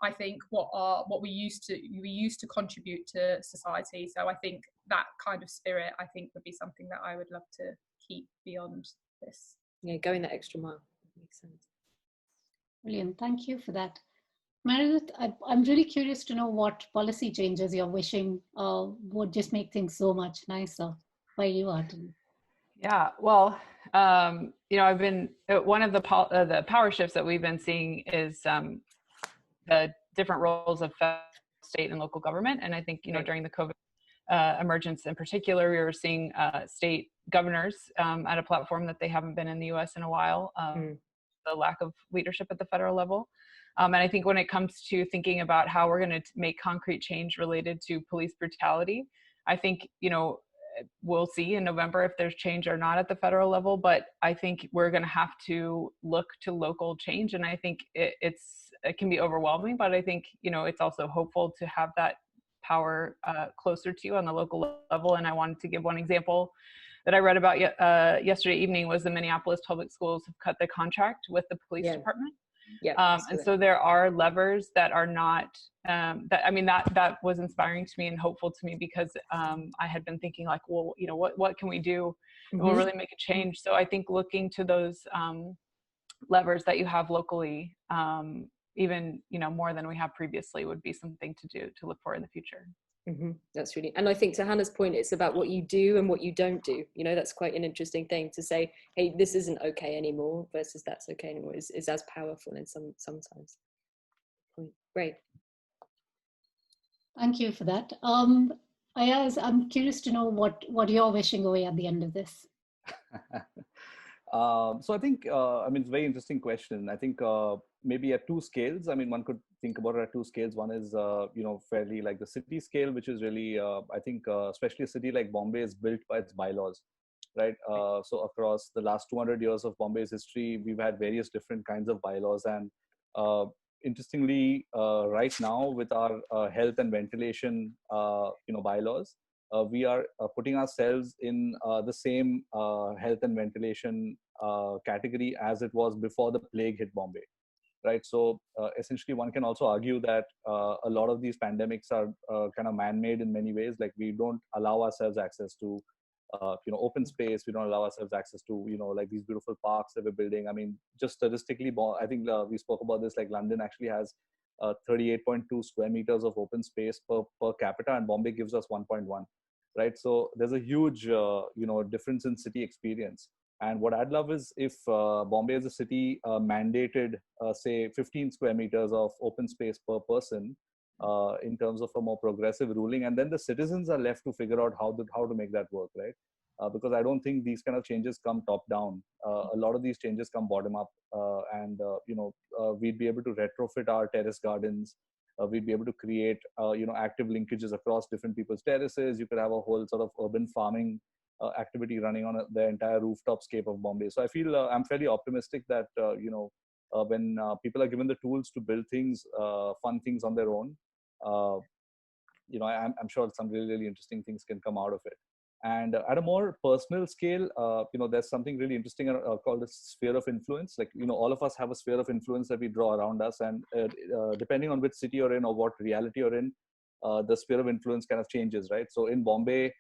I think, what we used to contribute to society. So I think that kind of spirit, I think, would be something that I would love to keep beyond this. Yeah, going that extra mile. That makes sense. Brilliant, thank you for that. Meredith, I'm really curious to know what policy changes you're wishing would just make things so much nicer where you are. Yeah, well, I've been, one of the power shifts that we've been seeing is the different roles of federal, state, and local government. And I think, during the COVID emergence in particular, we were seeing state governors at a platform that they haven't been in the US in a while, the lack of leadership at the federal level. And I think when it comes to thinking about how we're going to make concrete change related to police brutality, I think, we'll see in November if there's change or not at the federal level, but I think we're going to have to look to local change. And I think it can be overwhelming, but I think, it's also hopeful to have that power closer to you on the local level. And I wanted to give one example that I read about yesterday evening was the Minneapolis Public Schools have cut the contract with the police department. Yeah. And so there are levers that are not, that was inspiring to me and hopeful to me, because I had been thinking like, well, what can we do that will really make a change? So I think looking to those levers that you have locally, even, more than we have previously, would be something to look for in the future. That's really, and I think to Hannah's point, it's about what you do and what you don't do. That's quite an interesting thing to say, hey, this isn't okay anymore versus that's okay anymore is as powerful in sometimes. Great. Thank you for that. Ayaz, I'm curious to know what you're wishing away at the end of this. So I think, I mean, it's a very interesting question. I think maybe at two scales. I mean, one could think about it at two scales. One is, fairly like the city scale, which is really, I think, especially a city like Bombay is built by its bylaws, right? So across the last 200 years of Bombay's history, we've had various different kinds of bylaws. And interestingly, right now with our health and ventilation, bylaws, we are putting ourselves in the same health and ventilation category as it was before the plague hit Bombay, right? So essentially, one can also argue that a lot of these pandemics are kind of man-made in many ways. Like we don't allow ourselves access to, open space. We don't allow ourselves access to, like these beautiful parks that we're building. I mean, just statistically, I think we spoke about this. Like London actually has 38.2 square meters of open space per capita, and Bombay gives us 1.1. Right, so there's a huge difference in city experience. And what I'd love is if Bombay as a city mandated say 15 square meters of open space per person in terms of a more progressive ruling, and then the citizens are left to figure out how to make that work, right? Because I don't think these kind of changes come top down. A lot of these changes come bottom up, and we'd be able to retrofit our terrace gardens. We'd be able to create active linkages across different people's terraces. You could have a whole sort of urban farming activity running on the entire rooftop scape of Bombay. So I feel I'm fairly optimistic that when people are given the tools to build things, fun things on their own, I'm sure some really, really interesting things can come out of it. And at a more personal scale, there's something really interesting called a sphere of influence. Like, all of us have a sphere of influence that we draw around us. And depending on which city you're in or what reality you're in, the sphere of influence kind of changes, right? So in Bombay,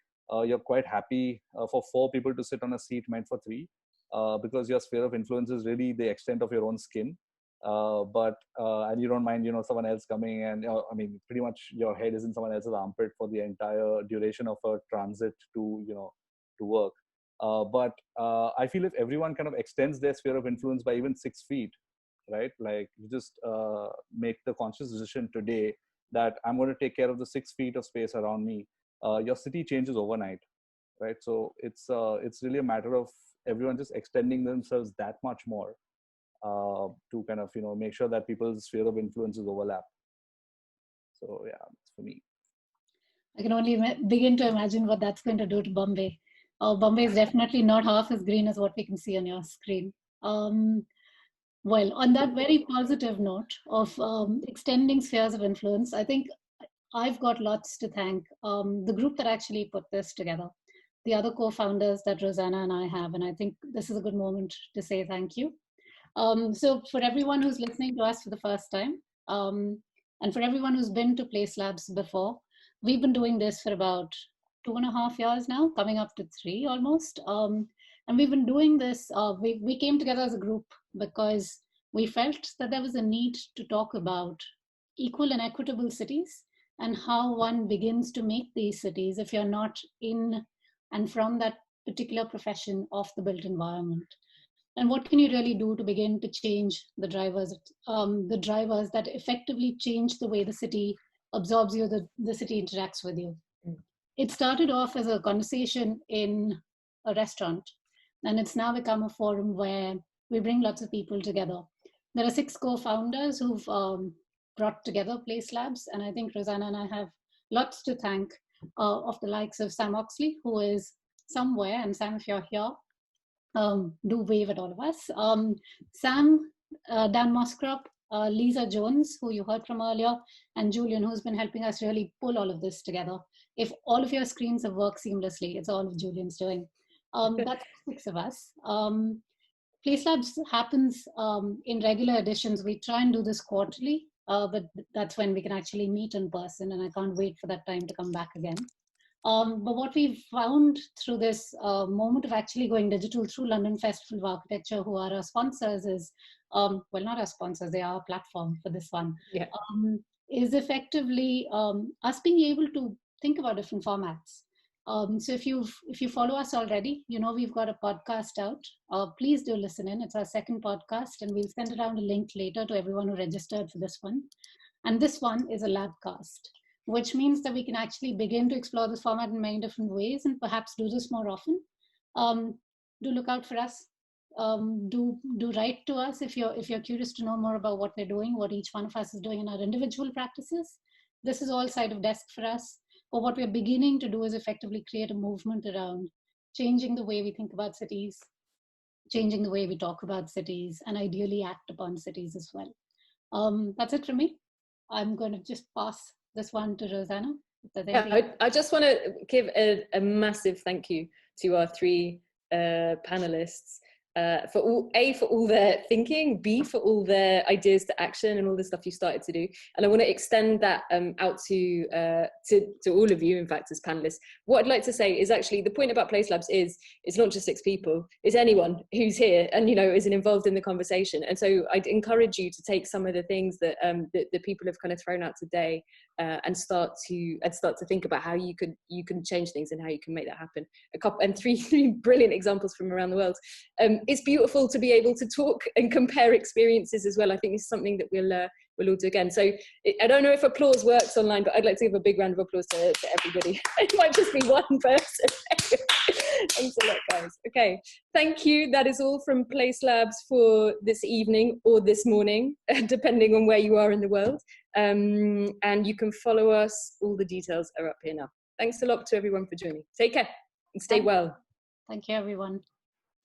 you're quite happy for 4 people to sit on a seat meant for 3, because your sphere of influence is really the extent of your own skin. And you don't mind, someone else coming and, I mean, pretty much your head is in someone else's armpit for the entire duration of a transit to work. But I feel if everyone kind of extends their sphere of influence by even 6 feet, right? Like you just make the conscious decision today that I'm going to take care of the 6 feet of space around me. Your city changes overnight, right? So it's really a matter of everyone just extending themselves that much more. To kind of make sure that people's sphere of influences overlap. So yeah, it's for me. I can only begin to imagine what that's going to do to Bombay. Bombay is definitely not half as green as what we can see on your screen. Well, on that very positive note of extending spheres of influence, I think I've got lots to thank the group that actually put this together, the other co-founders that Rosanna and I have, and I think this is a good moment to say thank you. So for everyone who's listening to us for the first time, and for everyone who's been to PlaceLabs before, we've been doing this for about 2.5 years now, coming up to 3 almost. And we've been doing this, we came together as a group because we felt that there was a need to talk about equal and equitable cities and how one begins to make these cities if you're not in and from that particular profession of the built environment. And what can you really do to begin to change the drivers that effectively change the way the city absorbs you, the city interacts with you. It started off as a conversation in a restaurant, and it's now become a forum where we bring lots of people together. There are 6 co-founders who've brought together PlaceLabs, and I think Rosanna and I have lots to thank of the likes of Sam Oxley, who is somewhere, and Sam, if you're here, do wave at all of us. Sam, Dan Moskrop, Lisa Jones, who you heard from earlier, and Julian, who's been helping us really pull all of this together. If all of your screens have worked seamlessly, it's all of Julian's doing. That's 6 of us. PlaceLabs happens in regular editions. We try and do this quarterly, but that's when we can actually meet in person, and I can't wait for that time to come back again. But what we've found through this moment of actually going digital through London Festival of Architecture, who are our sponsors, is, well, not our sponsors, they are our platform for this one, yeah. Is effectively us being able to think about different formats. So if you follow us already, you know we've got a podcast out. Please do listen in. It's our 2nd podcast, and we'll send around a link later to everyone who registered for this one. And this one is a LabCast. which means that we can actually begin to explore this format in many different ways and perhaps do this more often. Do look out for us. Do write to us if you're curious to know more about what we're doing, what each one of us is doing in our individual practices. This is all side of desk for us. But what we're beginning to do is effectively create a movement around changing the way we think about cities, changing the way we talk about cities, and ideally act upon cities as well. That's it from me. I'm going to just pass this one to Rosanna. Yeah, I just want to give a massive thank you to our three panelists for all their thinking, B, for all their ideas to action and all the stuff you started to do. And I want to extend that out to all of you, in fact, as panelists. What I'd like to say is actually the point about PlaceLabs is it's not just 6 people, it's anyone who's here and, you know, is involved in the conversation. And so I'd encourage you to take some of the things that that people have kind of thrown out today and start to think about how you can change things and how you can make that happen. Three brilliant examples from around the world. It's beautiful to be able to talk and compare experiences as well. I think it's something that we'll all do again. So I don't know if applause works online, but I'd like to give a big round of applause to everybody. It might just be one person. Thanks a lot, guys. Okay, thank you. That is all from PlaceLabs for this evening or this morning, depending on where you are in the world. And you can follow us. All the details are up here now. Thanks a lot to everyone for joining. Take care and stay well. Thank you, everyone.